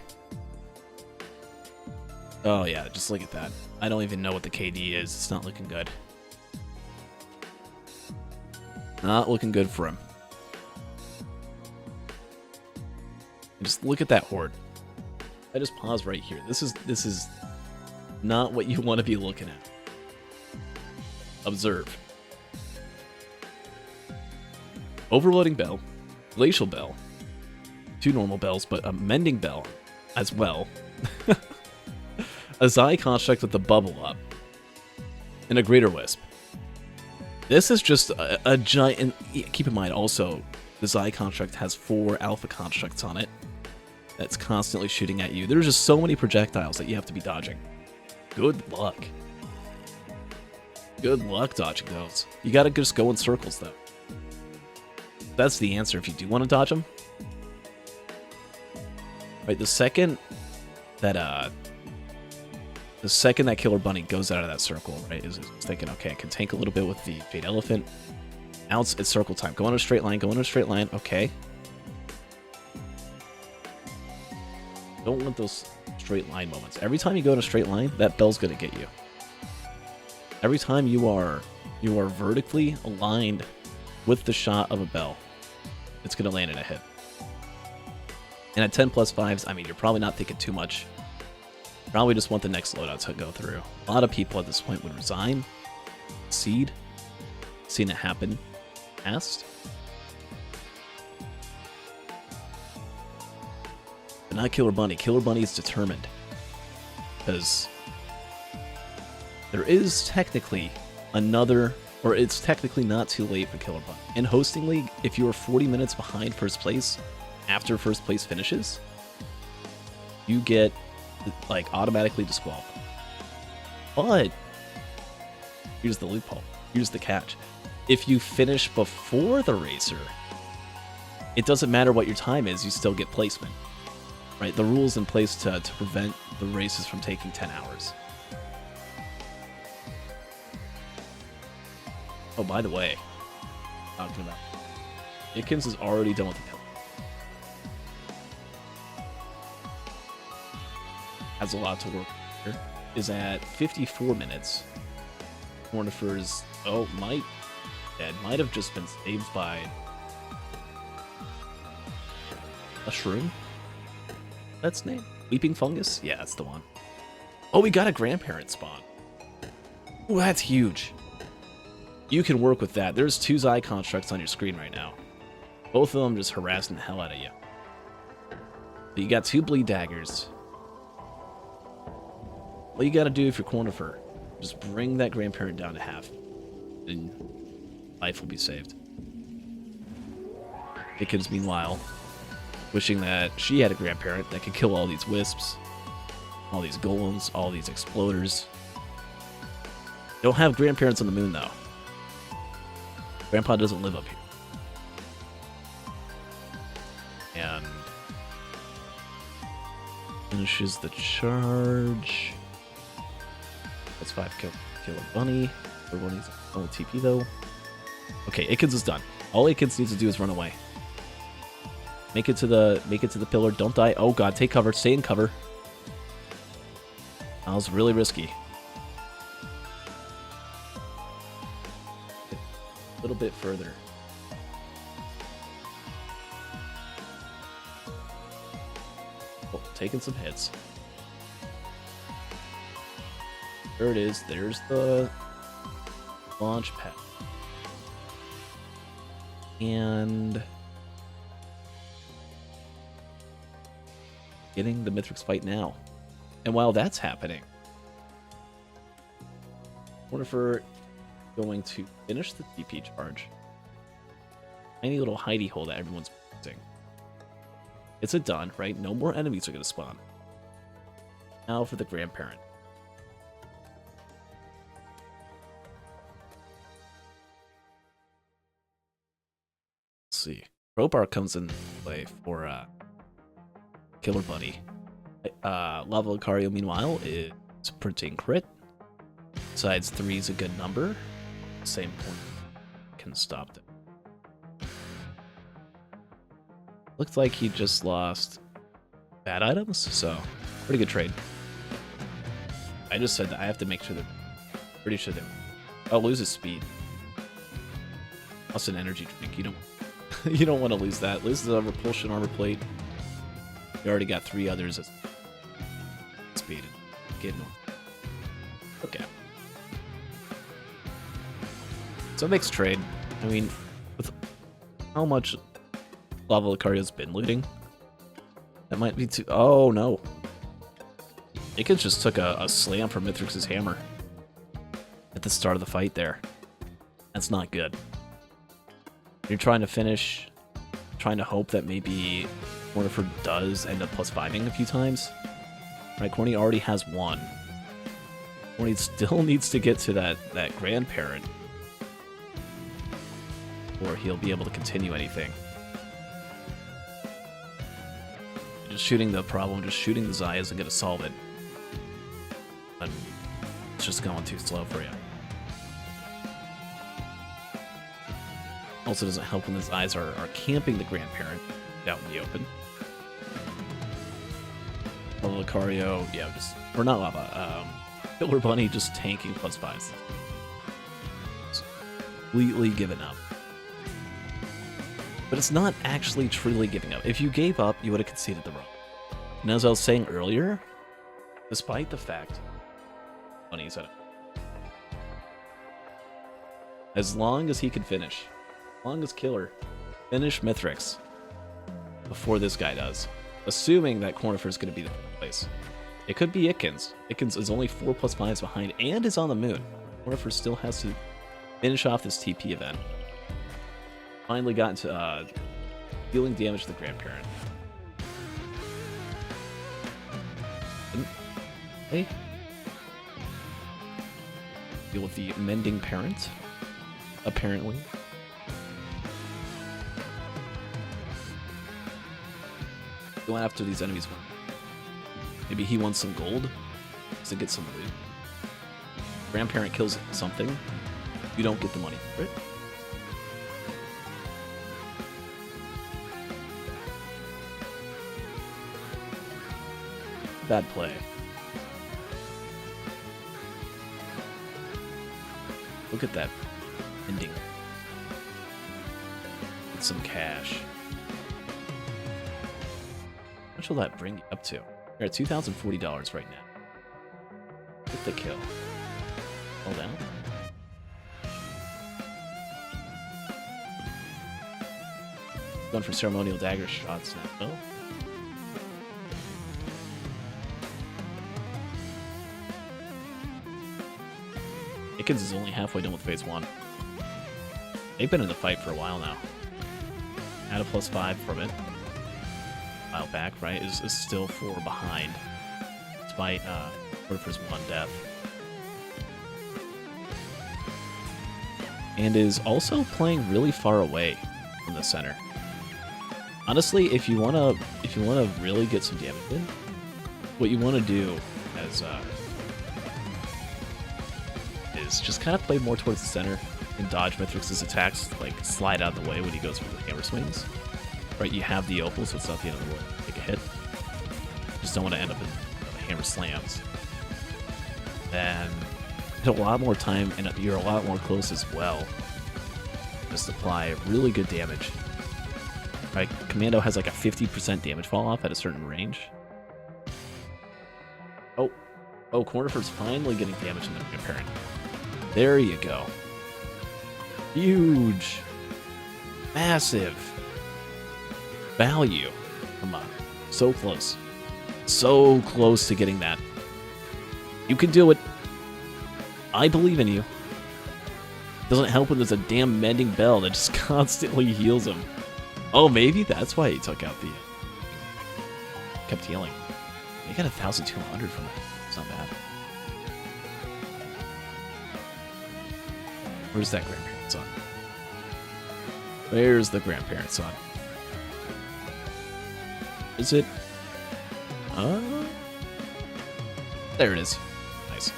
Oh yeah, just look at that. I don't even know what the KD is. It's not looking good. Not looking good for him. And just look at that horde. I just pause right here. This is not what you want to be looking at. Observe. Overloading bell, glacial bell, 2 normal bells, but a mending bell as well. A Zai construct with the bubble up, and a greater wisp. This is just a giant. Keep in mind also, the Zai construct has 4 alpha constructs on it that's constantly shooting at you. There's just so many projectiles that you have to be dodging. Good luck. Good luck dodging those. You gotta just go in circles, though. That's the answer if you do want to dodge them. Right, the second that Killer Bunny goes out of that circle, right, is thinking, okay, I can tank a little bit with the Jade Elephant. Now it's circle time. Go in a straight line, go in a straight line, okay. Don't want those straight line moments. Every time you go in a straight line, that bell's gonna get you. Every time you are vertically aligned with the shot of a bell, it's gonna land in a hit. And at 10+5s, I mean, you're probably not thinking too much. Probably just want the next loadout to go through. A lot of people at this point would resign, seed, seen it happen past. But not Killer Bunny. Killer Bunny is determined. Because there is technically another, or it's technically not too late for Killer Bunny. In Hosting League, if you are 40 minutes behind first place, after first place finishes, you get, like, automatically disqualified. But here's the loophole. Here's the catch. If you finish before the racer, it doesn't matter what your time is, you still get placement. Right? The rule's in place to prevent the races from taking 10 hours. Oh, by the way, talking about Ikens is already done with the pillar. Has a lot to work here. Is at 54 minutes. Cornifer's might have just been saved by a shroom. That's name. Weeping Fungus? Yeah, that's the one. Oh, we got a grandparent spawn. Oh, that's huge. You can work with that. There's 2 Zai constructs on your screen right now. Both of them just harassing the hell out of you. But you got 2 bleed daggers. All you gotta do if you're Cornifer, just bring that grandparent down to half, and life will be saved. Dickens, meanwhile, wishing that she had a grandparent that could kill all these wisps, all these golems, all these exploders. Don't have grandparents on the moon, though. Grandpa doesn't live up here. And finishes the charge. That's 5 Killer Bunny. The one needs a TP though. Okay, Ikens is done. All Ikens needs to do is run away. Make it to the pillar. Don't die. Oh god, take cover. Stay in cover. That was really risky. A little bit further. Oh, taking some hits. There it is. There's the launch pad. And getting the Mithrix fight now. And while that's happening, Cornifer going to finish the TP charge. Tiny little hidey hole that everyone's using. It's a done, right? No more enemies are going to spawn. Now for the grandparent. Let's see. Crowbar comes in play for Killer Bunny. Lavalucario, meanwhile, is printing crit. Besides 3 is a good number. Same point can stop them. Looks like he just lost bad items, so pretty good trade. I just said that I have to make sure that pretty sure that I'll lose his speed. Plus an energy drink. You don't you don't want to lose that. Lose the repulsion armor plate. You already got 3 others as speed and getting on. Okay. So mixed trade. I mean, with how much Lavalucario's been looting, that might be too. Oh no! Ikens just took a slam from Mithrix's hammer at the start of the fight there. That's not good. You're trying to finish, trying to hope that maybe Cornifer does end up +5ing a few times. Right, Corny already has 1. When he still needs to get to that grandparent, or he'll be able to continue anything. Just shooting the problem, just shooting the Zai isn't going to solve it. But it's just going too slow for you. Also doesn't help when the Zais are camping the grandparent out in the open. Lavalucario, yeah, just, or not Lava, Killer Bunny just tanking +5s. Just completely given up. But it's not actually truly giving up. If you gave up, you would have conceded the run. And as I was saying earlier, despite the fact Bunny's at it, as long as he can finish, as long as Killer finish Mithrix before this guy does, assuming that Cornifer is going to be the first place. It could be Ikens. Ikens is only 4 +5s behind and is on the moon. Cornifer still has to finish off this TP event. Finally got into dealing damage to the grandparent. Hey. Deal with the mending parent, apparently. Going after these enemies. Maybe he wants some gold to get some loot. Grandparent kills something. You don't get the money for it. Bad play. Look at that ending. Get some cash. How much will that bring you up to? You're at $2,040 right now. Get the kill. Hold down. Going for ceremonial dagger shots now. Oh. Ikens is only halfway done with phase 1. They've been in the fight for a while now. Add a +5 from it. A while back, right? Is still 4 behind. Despite Cornifer's 1 death. And is also playing really far away from the center. Honestly, if you wanna really get some damage in, what you wanna do as is just kind of play more towards the center and dodge Mithrix's attacks, like slide out of the way when he goes for the hammer swings. Right, you have the opal, so it's not the end of the world. Take a hit. Just don't want to end up in the hammer slams. Then hit a lot more time, and you're a lot more close as well. Just apply really good damage. Right, Commando has like a 50% damage fall off at a certain range. Oh, Cornifer's finally getting damage in the grandparent. There you go. Huge. Massive. Value. Come on. So close. So close to getting that. You can do it. I believe in you. Doesn't help when there's a damn mending bell that just constantly heals him. Oh, maybe that's why he took out the... kept healing. He got 1,200 from it. It's not bad. Where's that grandparent son? Where's the grandparent son? Is it? There it is. Nice.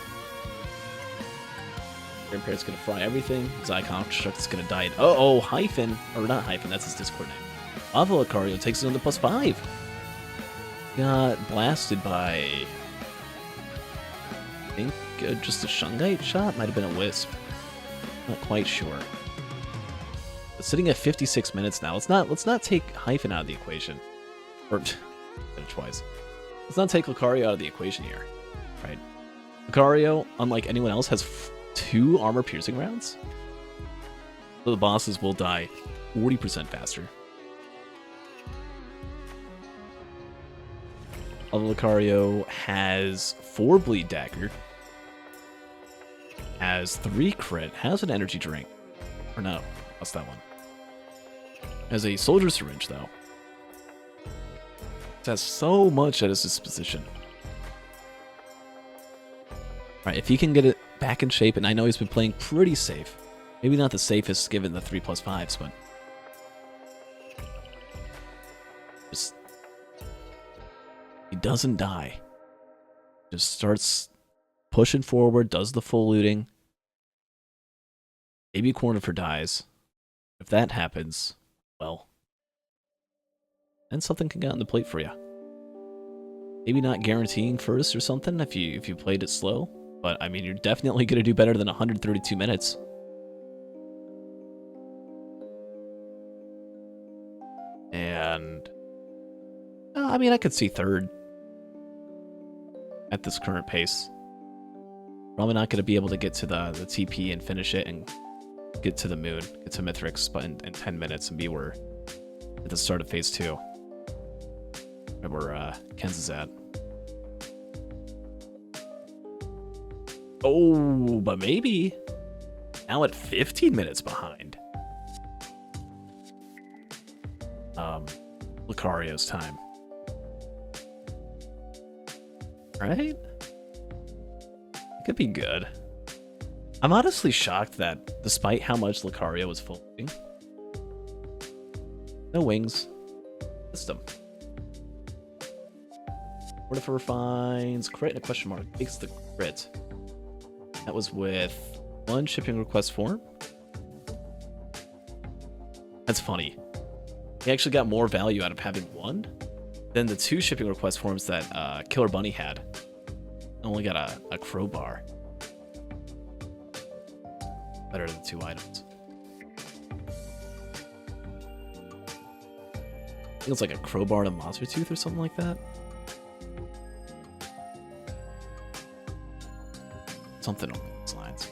Grandparent's gonna fry everything. His icon construct's gonna die. Oh, Hyphen. Or not Hyphen, that's his Discord name. Lavalucario takes it on the +5. Got blasted by... I think just a Shungite shot? Might have been a Wisp. Not quite sure. But sitting at 56 minutes now. Let's not take Hyphen out of the equation. Or twice. Let's not take Lucario out of the equation here. Right? Lucario, unlike anyone else, has 2 armor piercing rounds. So the bosses will die 40% faster. Lucario has 4 bleed dagger. Has 3 crit. Has an energy drink. Or no, that's that one. Has a soldier syringe though. It has so much at his disposition. Alright, if he can get it back in shape, and I know he's been playing pretty safe. Maybe not the safest given the 3+5s, but... Just... He doesn't die. Just starts pushing forward, does the full looting. Maybe Cornifer dies. If that happens, well... then something can get on the plate for you. Maybe not guaranteeing first or something if you played it slow. But, I mean, you're definitely going to do better than 132 minutes. And... I mean, I could see third. At this current pace. Probably not going to be able to get to the TP and finish it and get to the moon. Get to Mithrix but in 10 minutes and be where... at the start of phase 2. Where Ken's is at. Oh, but maybe. Now at 15 minutes behind. Lucario's time. Right? It could be good. I'm honestly shocked that, despite how much Lucario was folding, no wings. Missed him. Cornifer finds crit and a question mark. Takes the crit. That was with 1 shipping request form. That's funny. He actually got more value out of having 1 than the 2 shipping request forms that Killer Bunny had. Only got a crowbar. Better than 2 items. I think it's like a crowbar and a monster tooth or something like that. Something along those lines.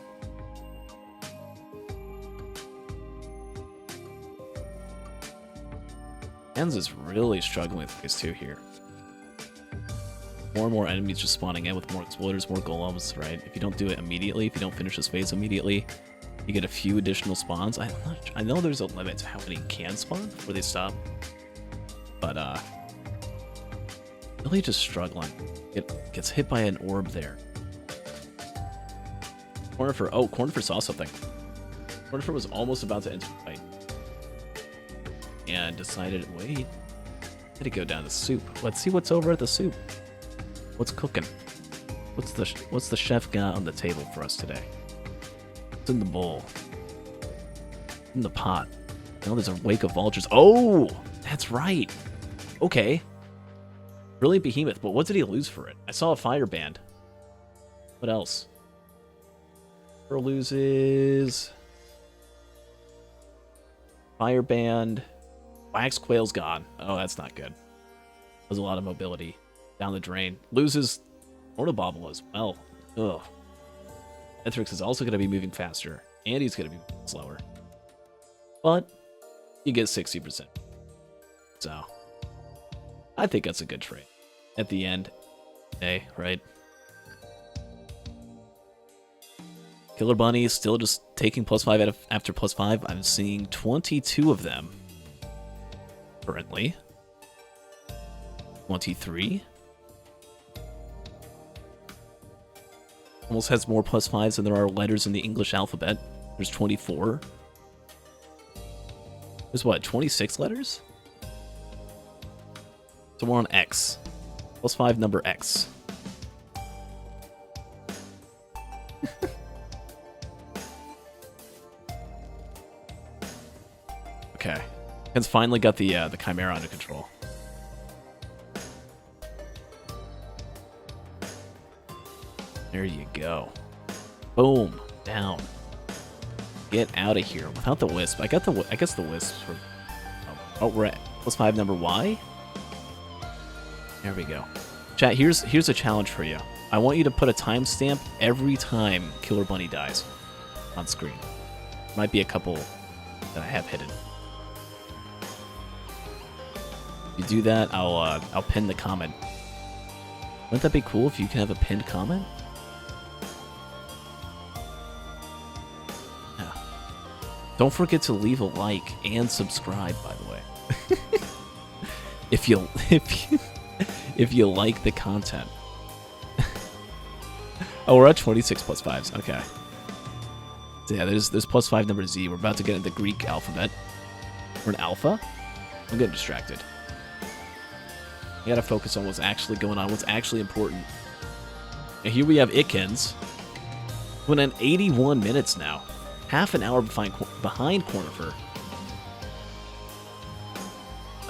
Ken's is really struggling with phase 2 here. More and more enemies just spawning in with more exploders, more golems, right? If you don't do it immediately, if you don't finish this phase immediately, you get a few additional spawns. I know there's a limit to how many can spawn before they stop. But, really just struggling. It gets hit by an orb there. Cornifer, oh, Cornifer saw something. Cornifer was almost about to enter the fight. And decided, wait, I gotta go down to soup. Let's see what's over at the soup. What's cooking? What's the chef got on the table for us today? What's in the bowl? In the pot. Now there's a wake of vultures. Oh, that's right. Okay. Brilliant Behemoth, but what did he lose for it? I saw a fire band. What else? Her loses fire band. Wax Quail's gone. Oh, that's not good. There's a lot of mobility down the drain. Loses Ornabobble as well. Ugh. Mithrix is also going to be moving faster, and he's going to be moving slower. But you get 60%. So I think that's a good trade. At the end, hey, right? Killer Bunny is still just taking +5 after +5. I'm seeing 22 of them currently. 23. Almost has more +5s than there are letters in the English alphabet. There's 24. There's what, 26 letters? So we're on X. +5 number X. Okay. Ken's finally got the Chimera under control. There you go. Boom. Down. Get out of here. Without the Wisp. I guess the Wisps were... Oh, we're at +5 number Y? There we go. Chat, here's a challenge for you. I want you to put a timestamp every time Killer Bunny dies on screen. Might be a couple that I have hidden. If you do that, I'll pin the comment. Wouldn't that be cool if you can have a pinned comment? Yeah. Don't forget to leave a like and subscribe, by the way. if you like the content. Oh, we're at 26 plus 5s. Okay. So yeah, there's plus 5 number Z. We're about to get into the Greek alphabet. We're in alpha. I'm getting distracted. I gotta focus on what's actually going on, what's actually important. And here we have Itkins. Went in 81 minutes now. Half an hour behind Cornifer.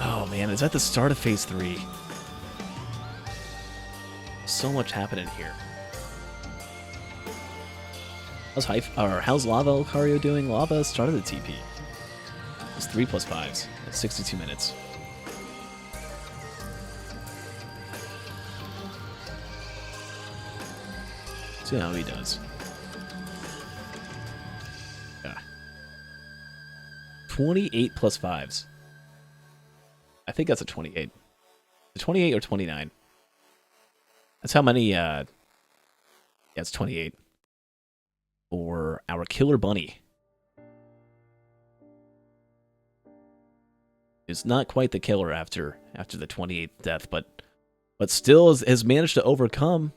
Oh man, is that the start of phase 3? So much happening here. How's lavalucario doing? Lava started the TP. It's 3 plus 5s. That's 62 minutes. See how he does. Yeah. 28 plus 5s. I think that's a 28. A 28 or 29. That's how many, yeah, it's 28. For our killer bunny. It's not quite the killer after the 28th death, but still has managed to overcome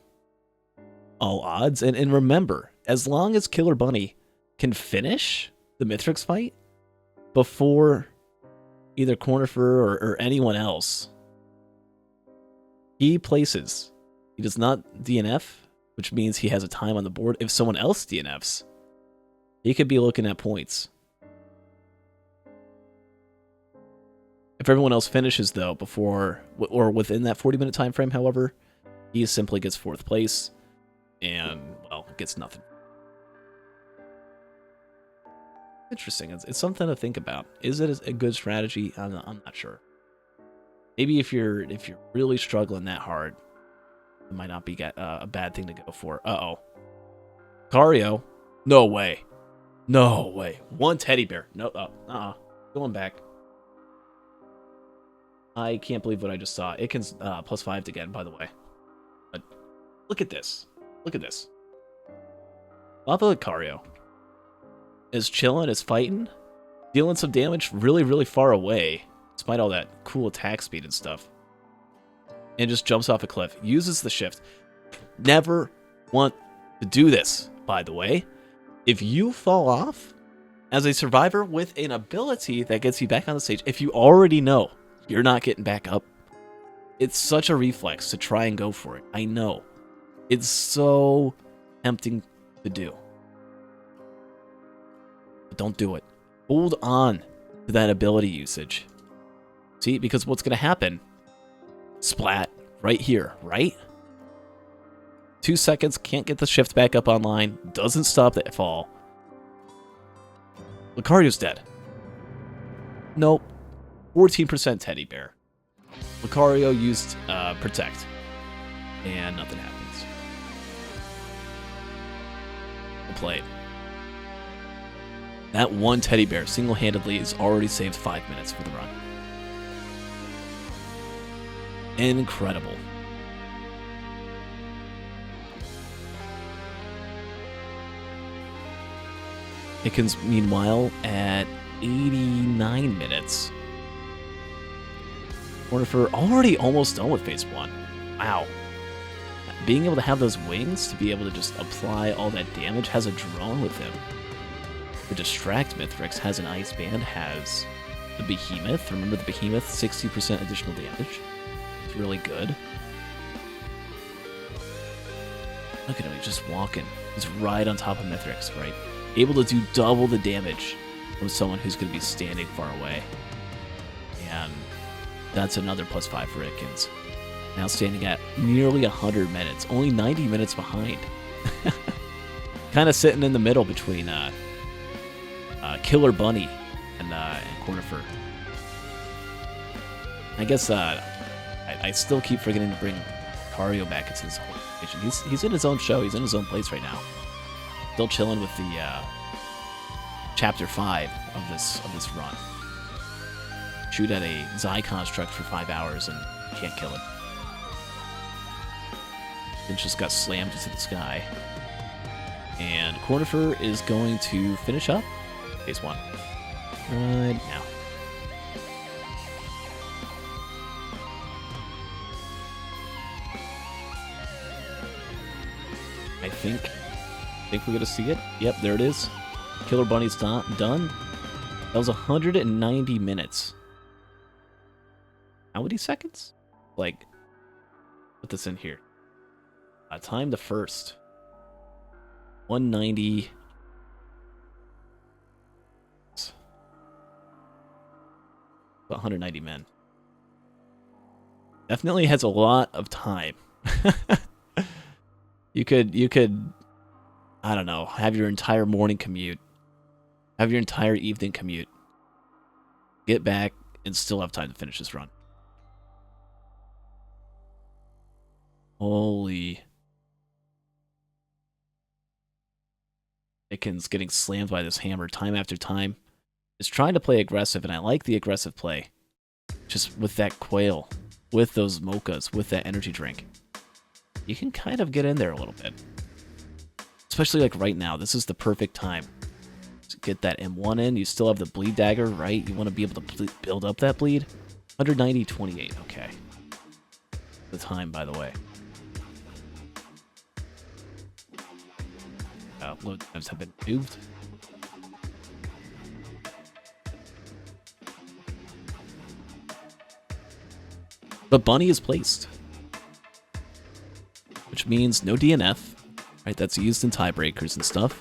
all odds. And remember, as long as Killer Bunny can finish the Mithrix fight before either Cornifer or anyone else, he places. He does not DNF, which means he has a time on the board. If someone else DNFs, he could be looking at points. If everyone else finishes, though, before or within that 40-minute time frame, however, he simply gets 4th place and, well, gets nothing. Interesting. It's something to think about. Is it a good strategy? I'm not sure. Maybe if you're really struggling that hard, it might not be a bad thing to go for. Uh-oh. Cario? No way. No way. 1 teddy bear. No. Going back. I can't believe what I just saw. Itkins plus 5 again, by the way. But look at this. Look at this. Lavalucario is chilling, is fighting, dealing some damage really, really far away, despite all that cool attack speed and stuff. And just jumps off a cliff. Uses the shift. Never want to do this, by the way. If you fall off as a survivor with an ability that gets you back on the stage, if you already know you're not getting back up, it's such a reflex to try and go for it. I know. It's so tempting to do. But don't do it. Hold on to that ability usage. See, because what's going to happen? Splat right here, right? 2 seconds, can't get the shift back up online, doesn't stop the fall. Lucario's dead. Nope. 14% teddy bear. Lucario used protect. And nothing happens. Well played. That 1 teddy bear single-handedly has already saved 5 minutes for the run. Incredible. Itkins, meanwhile, at 89 minutes. Cornifer already almost done with phase 1. Wow. Being able to have those wings to be able to just apply all that damage, has a drone with him. The Distract Mithrix has an Ice Band, has the Behemoth. Remember the Behemoth? 60% additional damage. It's really good. Look at him, he's just walking. He's right on top of Mithrix, right? Able to do double the damage from someone who's going to be standing far away. And that's another plus 5 for Itkins. Now standing at nearly 100 minutes. Only 90 minutes behind. Kind of sitting in the middle between Killer Bunny and Cornifer. I guess I still keep forgetting to bring Cario back into this whole situation. He's in his own show. He's in his own place right now. Still chilling with the chapter 5 of this run. Shoot at a Xi construct for 5 hours and can't kill it. It just got slammed into the sky. And Cornifer is going to finish up phase 1 right now. I think we're gonna see it. Yep, there it is. Killer Bunny's done. That was 190 minutes. How many seconds? Like, put this in here. Time the first. 190. 190 men. Definitely has a lot of time. You could, I don't know, have your entire morning commute, have your entire evening commute, get back, and still have time to finish this run. Holy. Dickens getting slammed by this hammer time after time. Is trying to play aggressive, and I like the aggressive play. Just with that quail, with those mochas, with that energy drink. You can kind of get in there a little bit. Especially like right now, this is the perfect time to get that M1 in. You still have the bleed dagger, right? You want to be able to build up that bleed. 190.28, okay. The time, by the way. Load times have been moved. But Bunny is placed, which means no DNF, right? That's used in tiebreakers and stuff.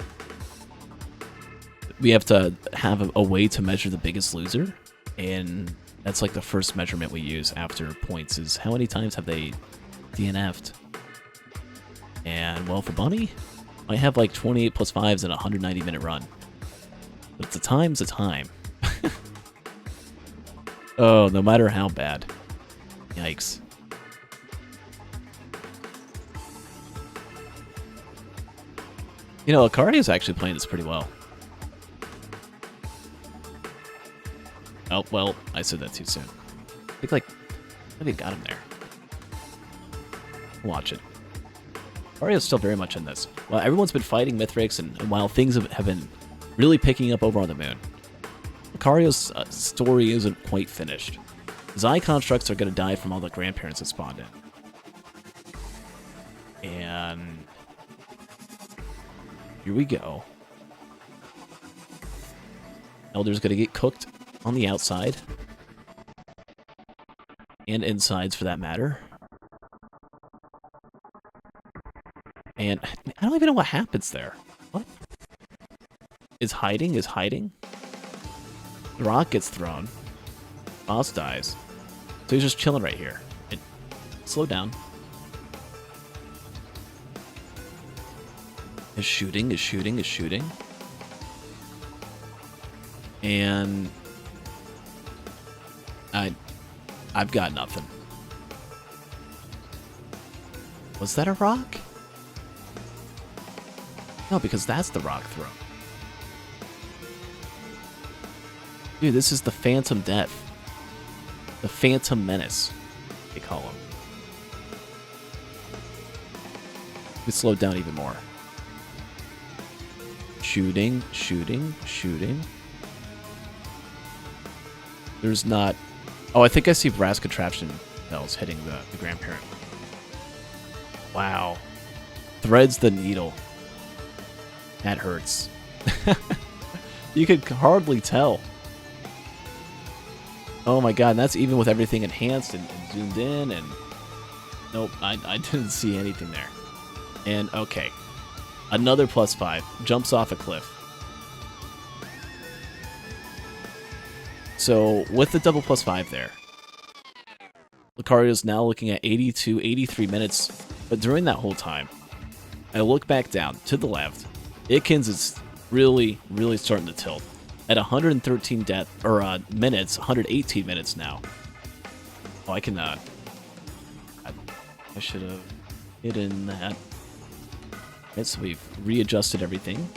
We have to have a way to measure the biggest loser, and that's like the first measurement we use after points is how many times have they DNF'd? And well, for Bunny, I have like 28 plus 5s in a 190-minute run. But it's a time's a time. Oh, no matter how bad. Yikes. You know, Lucario's actually playing this pretty well. Oh, well, I said that too soon. I think, like, maybe got him there. Watch it. Lucario's still very much in this. Well, everyone's been fighting Mithrix, and while things have been really picking up over on the moon, Lucario's story isn't quite finished. His eye constructs are going to die from all the grandparents that spawned in. And here we go. Elder's going to get cooked on the outside. And insides, for that matter. And I don't even know what happens there. What? Is hiding? The rock gets thrown. Boss dies. So he's just chilling right here. Slow down. Is shooting. And I've got nothing. Was that a rock? No, because that's the rock throw. Dude, this is the Phantom Death. The Phantom Menace, they call him. We slowed down even more. Shooting. There's not... Oh, I think I see brass contraption bells hitting the grandparent. Wow. Threads the needle. That hurts. You could hardly tell. Oh my god, and that's even with everything enhanced and zoomed in, and... Nope, I didn't see anything there. And, okay. Another +5. Jumps off a cliff. So, with the double +5 there, Lucario's now looking at 82, 83 minutes, but during that whole time, I look back down to the left, Itkins is really starting to tilt. At 113 minutes, 118 minutes now. Oh, I can, I should have hidden that. Okay, so we've readjusted everything.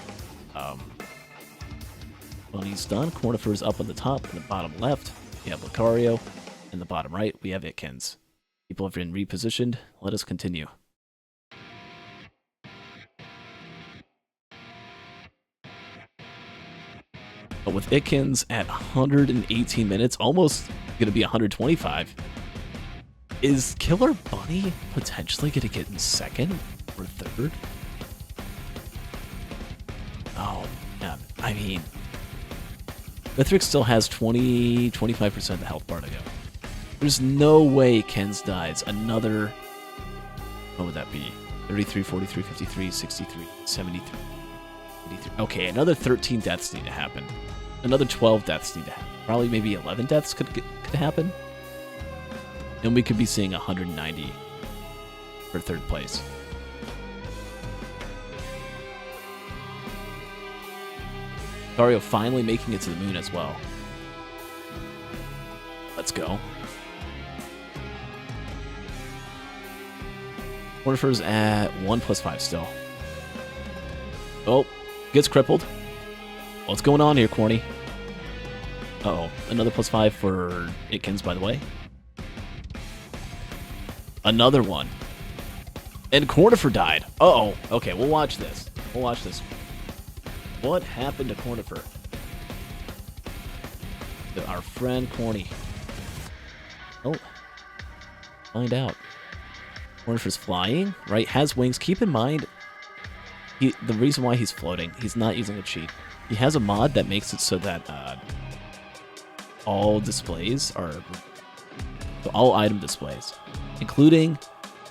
Bunny's done. Cornifer's up on the top. In the bottom left, we have Lucario. In the bottom right, we have Itkins. People have been repositioned. Let us continue. But with Itkins at 118 minutes, almost going to be 125, is Killer Bunny potentially going to get in second or third? I mean, Mithrix still has 25% of the health bar to go. There's no way Ken's dies another... What would that be? 33, 43, 53, 63, 73, 83. Okay, another 13 deaths need to happen. Another 12 deaths need to happen. Probably maybe 11 deaths could happen. And we could be seeing 190 for third place. Lucario finally making it to the moon as well. Let's go. Cornifer's at 1+5 still. Oh, gets crippled. What's going on here, Corny? Uh-oh, another +5 for Itkins, by the way. Another one. And Cornifer died. Uh-oh. Okay, we'll watch this. We'll watch this. What happened to Cornifer? Our friend Corny. Oh. Find out. Cornifer's flying, right? Has wings. Keep in mind, the reason why he's floating, he's not using a cheat. He has a mod that makes it so that all displays are... So all item displays, including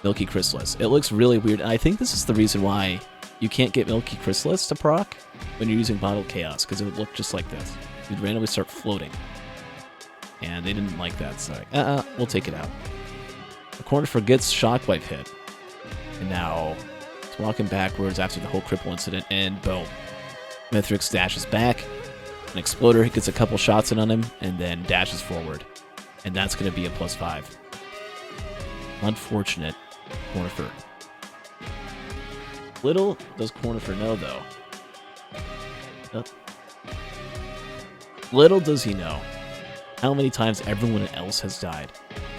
Milky Chrysalis. It looks really weird, and I think this is the reason why you can't get Milky Chrysalis to proc when you're using Bottled Chaos, because it would look just like this. You'd randomly start floating. And they didn't like that, so we'll take it out. The Cornifer gets Shockwave hit. And now it's walking backwards after the whole cripple incident, and boom. Mithrix dashes back. An Exploder, he gets a couple shots in on him, and then dashes forward. And that's going to be a +5. Unfortunate, Cornifer. Little does Cornifer know, though. Little does he know how many times everyone else has died.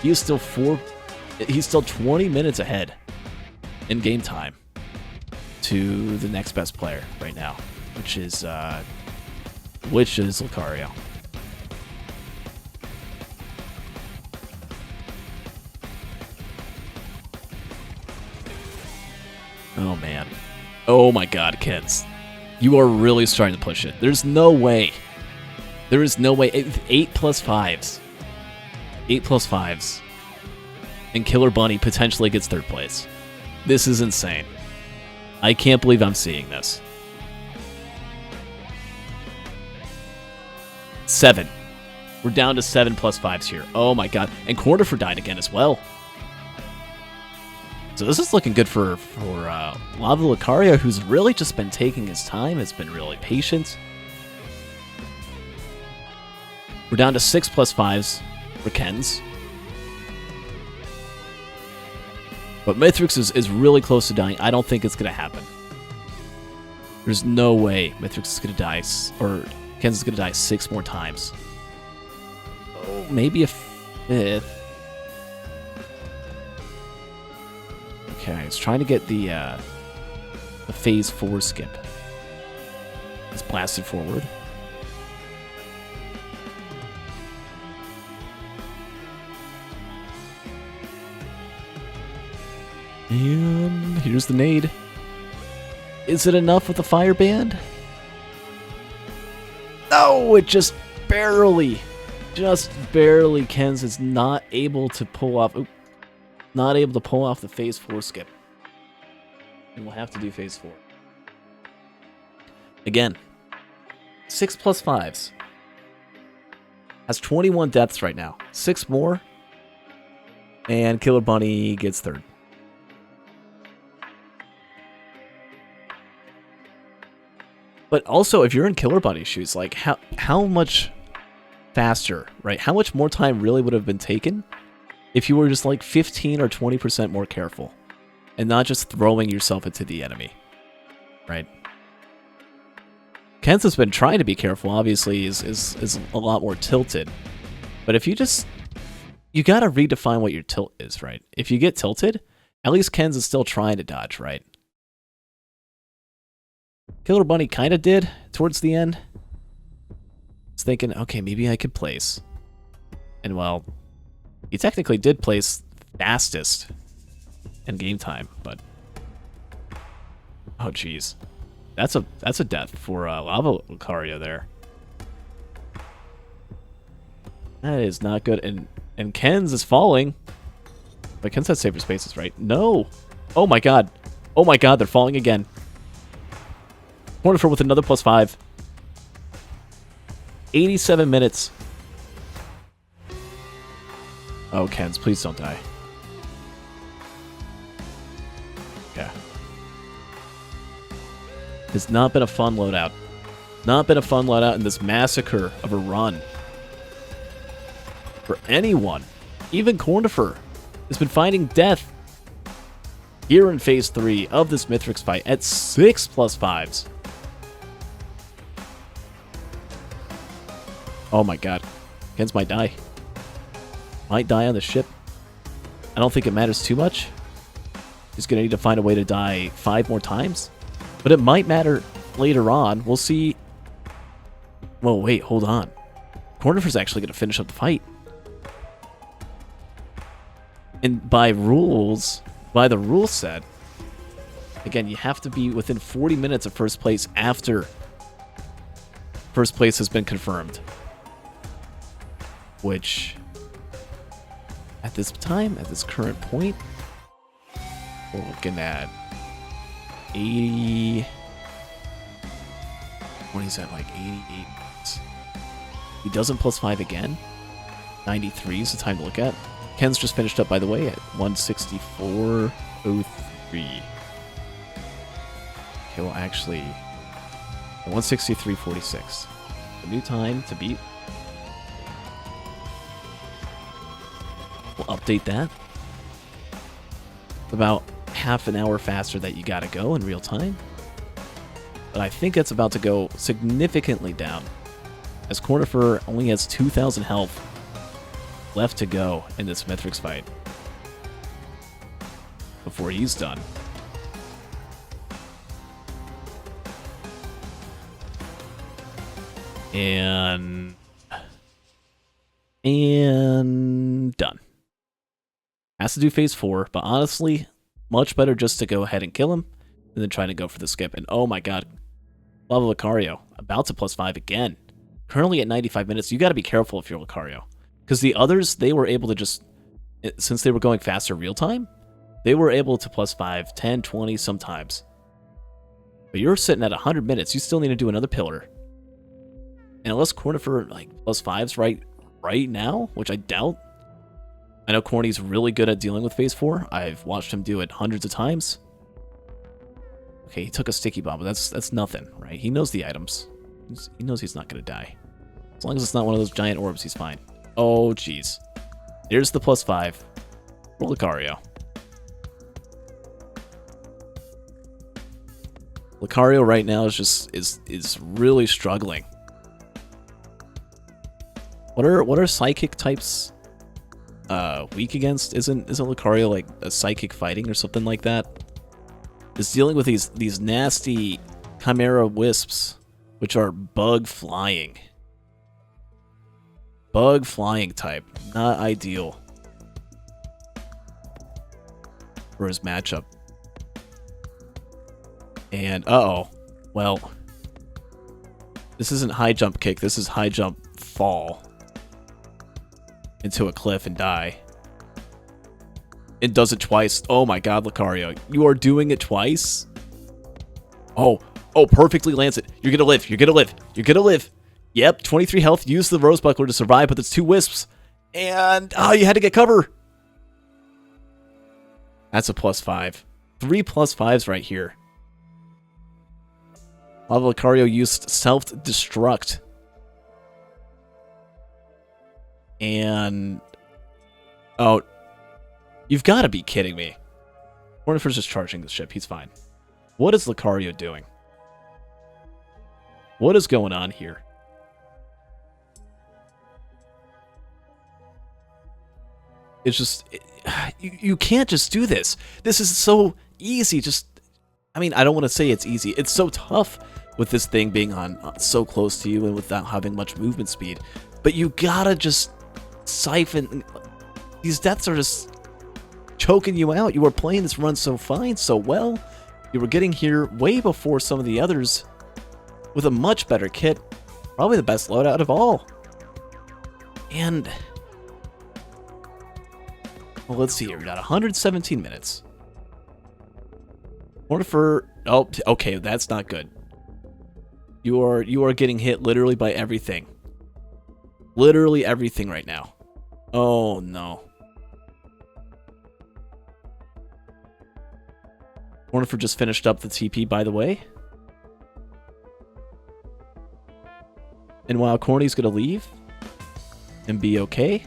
He is still he's still 20 minutes ahead in game time to the next best player right now, which is Lucario. Oh man. Oh my god, Kens. You are really starting to push it. There's no way. There is no way. 8+5s. 8+5s. And Killer Bunny potentially gets third place. This is insane. I can't believe I'm seeing this. 7. We're down to 7+5s here. Oh my god. And Cornifer died again as well. So this is looking good for lavalucario, who's really just been taking his time. Has been really patient. We're down to 6+5s for Kens. But Mithrix is really close to dying. I don't think it's going to happen. There's no way Mithrix is going to die, or Kens is going to die 6 more times. Oh, maybe a 5th. Okay, he's trying to get the phase 4 skip. He's blasted forward. And here's the nade. Is it enough with the fire band? No, it just barely. Kens is not able to pull off. Not able to pull off the phase 4 skip. And we'll have to do phase 4. Again, 6+5s. Has 21 deaths right now. 6 more. And Killer Bunny gets third. But also, if you're in Killer Bunny's shoes, like, how much faster, right? How much more time really would have been taken if you were just like 15 or 20% more careful and not just throwing yourself into the enemy, right? Kens has been trying to be careful, obviously, is a lot more tilted. But if you gotta redefine what your tilt is, right? If you get tilted, at least Kens is still trying to dodge, right? Killer Bunny kind of did towards the end. I was thinking, okay, maybe I could place. And well, he technically did place fastest in game time, but... Oh, jeez. That's a death for lavalucario there. That is not good. And Ken's is falling. But Ken's has safer spaces, right? No. Oh my god. Oh my god, they're falling again. Cornifer with another +5. 87 minutes. Oh, Ken's, please don't die. Okay. It's not been a fun loadout. Not been a fun loadout in this massacre of a run. For anyone. Even Cornifer has been finding death here in Phase 3 of this Mithrix fight at 6 +5s. Oh my god. Ken's might die. Might die on the ship. I don't think it matters too much. He's going to need to find a way to die 5 more times. But it might matter later on. We'll see. Well, wait, hold on. Cornifer's actually going to finish up the fight. And by the rule set, again, you have to be within 40 minutes of first place after first place has been confirmed. Which, at this time, at this current point, we're looking at 80... What is that, like 88 minutes? He doesn't +5 again. 93 is the time to look at. Ken's just finished up, by the way, at 164.03. Okay, well, actually, 163.46. A new time to beat. We'll update that. About half an hour faster that you gotta go in real time. But I think it's about to go significantly down, as Cornifer only has 2,000 health left to go in this Mithrix fight before he's done. And done. Has to do Phase 4, but honestly, much better just to go ahead and kill him than then trying to go for the skip. And oh my god, lavalucario about to +5 again. Currently at 95 minutes. You got to be careful if you're Lucario. Because the others, they were able to just, since they were going faster real time, they were able to +5, 10, 20 sometimes. But you're sitting at 100 minutes. You still need to do another pillar. And unless Cornifer like +5s right now, which I doubt. I know Corny's really good at dealing with Phase 4. I've watched him do it hundreds of times. Okay, he took a sticky bomb, but that's nothing, right? He knows the items. He knows he's not going to die. As long as it's not one of those giant orbs, he's fine. Oh, jeez. Here's the +5 for Lucario. Lucario right now is really struggling. What are psychic types weak against? Isn't Lucario like a psychic fighting or something like that? Is dealing with these nasty chimera wisps, which are bug flying. Bug flying type, not ideal for his matchup. And well, this isn't high jump kick. This is high jump fall into a cliff and die. It does it twice. Oh my god, Lucario. You are doing it twice? Oh, perfectly lands it. You're gonna live. You're gonna live. You're gonna live. Yep, 23 health. Use the Rose Buckler to survive, but it's 2 wisps. And, you had to get cover. That's a +5. 3 +5s right here. Lavalucario used self-destruct. And... oh, you've got to be kidding me. Cornifer's just charging the ship. He's fine. What is Lucario doing? What is going on here? It's just... you can't just do this. This is so easy. Just... I mean, I don't want to say it's easy. It's so tough with this thing being on so close to you and without having much movement speed. But you gotta just siphon... these deaths are just choking you out. You were playing this run so fine, so well. You were getting here way before some of the others with a much better kit, probably the best loadout of all. And well, let's see here. We got 117 minutes. Order for okay, that's not good. You are getting hit literally by everything. Literally everything right now. Oh no. Ornifer just finished up the TP, by the way. And while Corny's gonna leave and be okay,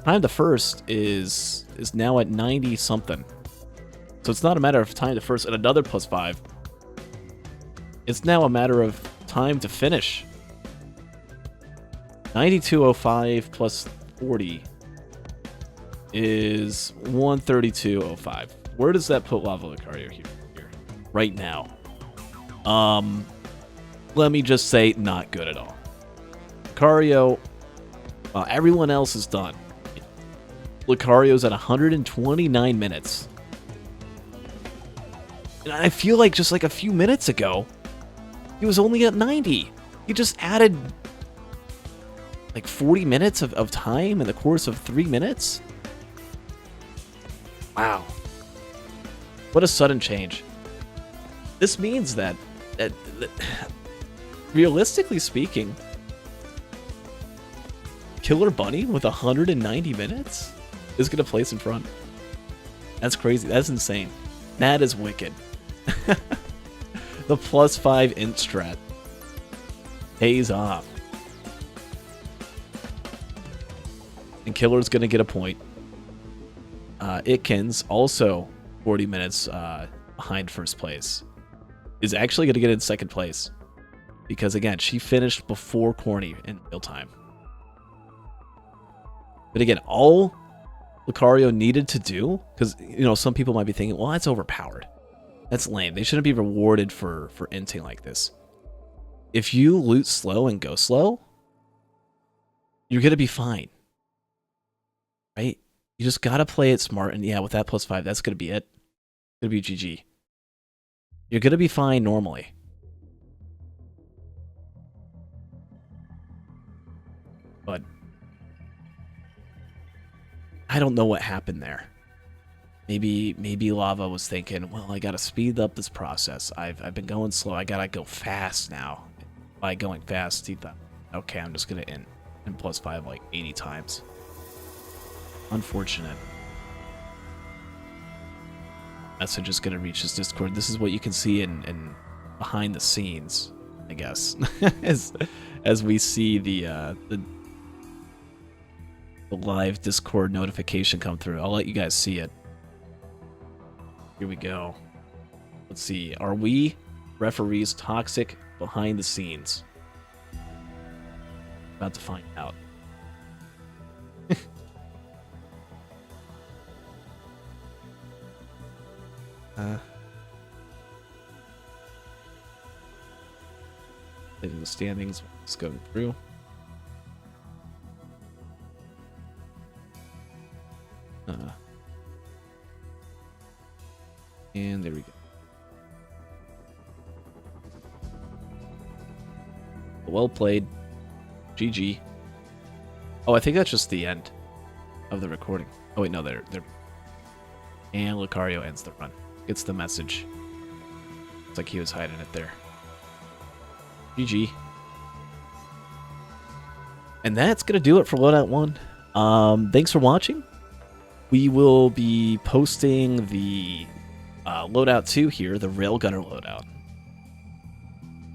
time to first is now at 90 something. So it's not a matter of time to first and another +5. It's now a matter of time to finish. 92.05 plus 40 is 132.05. Where does that put lavalucario here? Right now? Let me just say, not good at all. Lucario, well, everyone else is done. Lucario's at 129 minutes. And I feel like just like a few minutes ago, he was only at 90. He just added like 40 minutes of time in the course of 3 minutes? Wow. What a sudden change. This means that realistically speaking, Killer Bunny with 190 minutes is going to place in front. That's crazy. That's insane. That is wicked. The +5 int strat pays off. And Killer's going to get a point. Itkins, also 40 minutes behind first place, is actually going to get in second place. Because, again, she finished before Corny in real time. But again, all Lucario needed to do, because, you know, some people might be thinking, well, that's overpowered. That's lame. They shouldn't be rewarded for inting like this. If you loot slow and go slow, you're going to be fine. Right? You just got to play it smart. And yeah, with that +5, that's going to be it. It's going to be GG. You're going to be fine normally. But I don't know what happened there. Maybe Lava was thinking, well, I gotta speed up this process. I've been going slow. I gotta go fast now. By going fast, he thought, okay, I'm just gonna in +5 like 80 times. Unfortunate. Message is gonna reach his Discord. This is what you can see in behind the scenes, I guess, as we see the live Discord notification come through. I'll let you guys see it. Here we go. Let's see. Are we referees toxic behind the scenes? About to find out. The standings. Let's go through. And there we go. Well played. GG. Oh, I think that's just the end of the recording. Oh wait, no, they're and Lucario ends the run. Gets the message. It's like he was hiding it there. GG. And that's gonna do it for Loadout 1. Thanks for watching. We will be posting the Loadout 2 here, the Railgunner Loadout,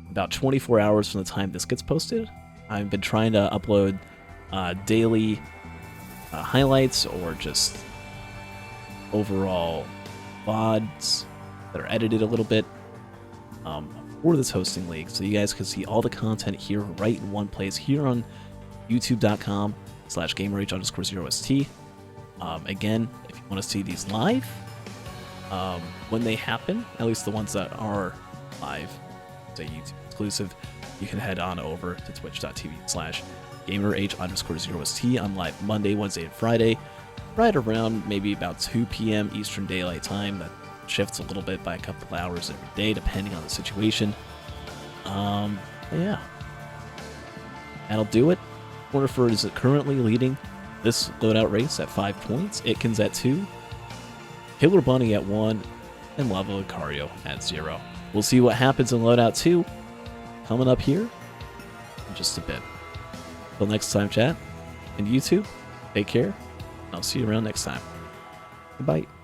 about 24 hours from the time this gets posted. I've been trying to upload daily highlights or just overall VODs that are edited a little bit for this hosting league, so you guys can see all the content here right in one place here on youtube.com/gamerh_0st. Again, if you want to see these live, when they happen, at least the ones that are live, say YouTube exclusive, you can head on over to twitch.tv/gamerh_0st. I'm live Monday, Wednesday, and Friday, right around maybe about 2 p.m. Eastern Daylight Time. That shifts a little bit by a couple of hours every day, depending on the situation. But yeah, that'll do it. Cornerford is currently leading this loadout race at 5 points. Itkins at 2, Killer Bunny at 1, and lavalucario at 0. We'll see what happens in Loadout 2 coming up here in just a bit. Until next time, chat, and YouTube, take care. I'll see you around next time. Goodbye.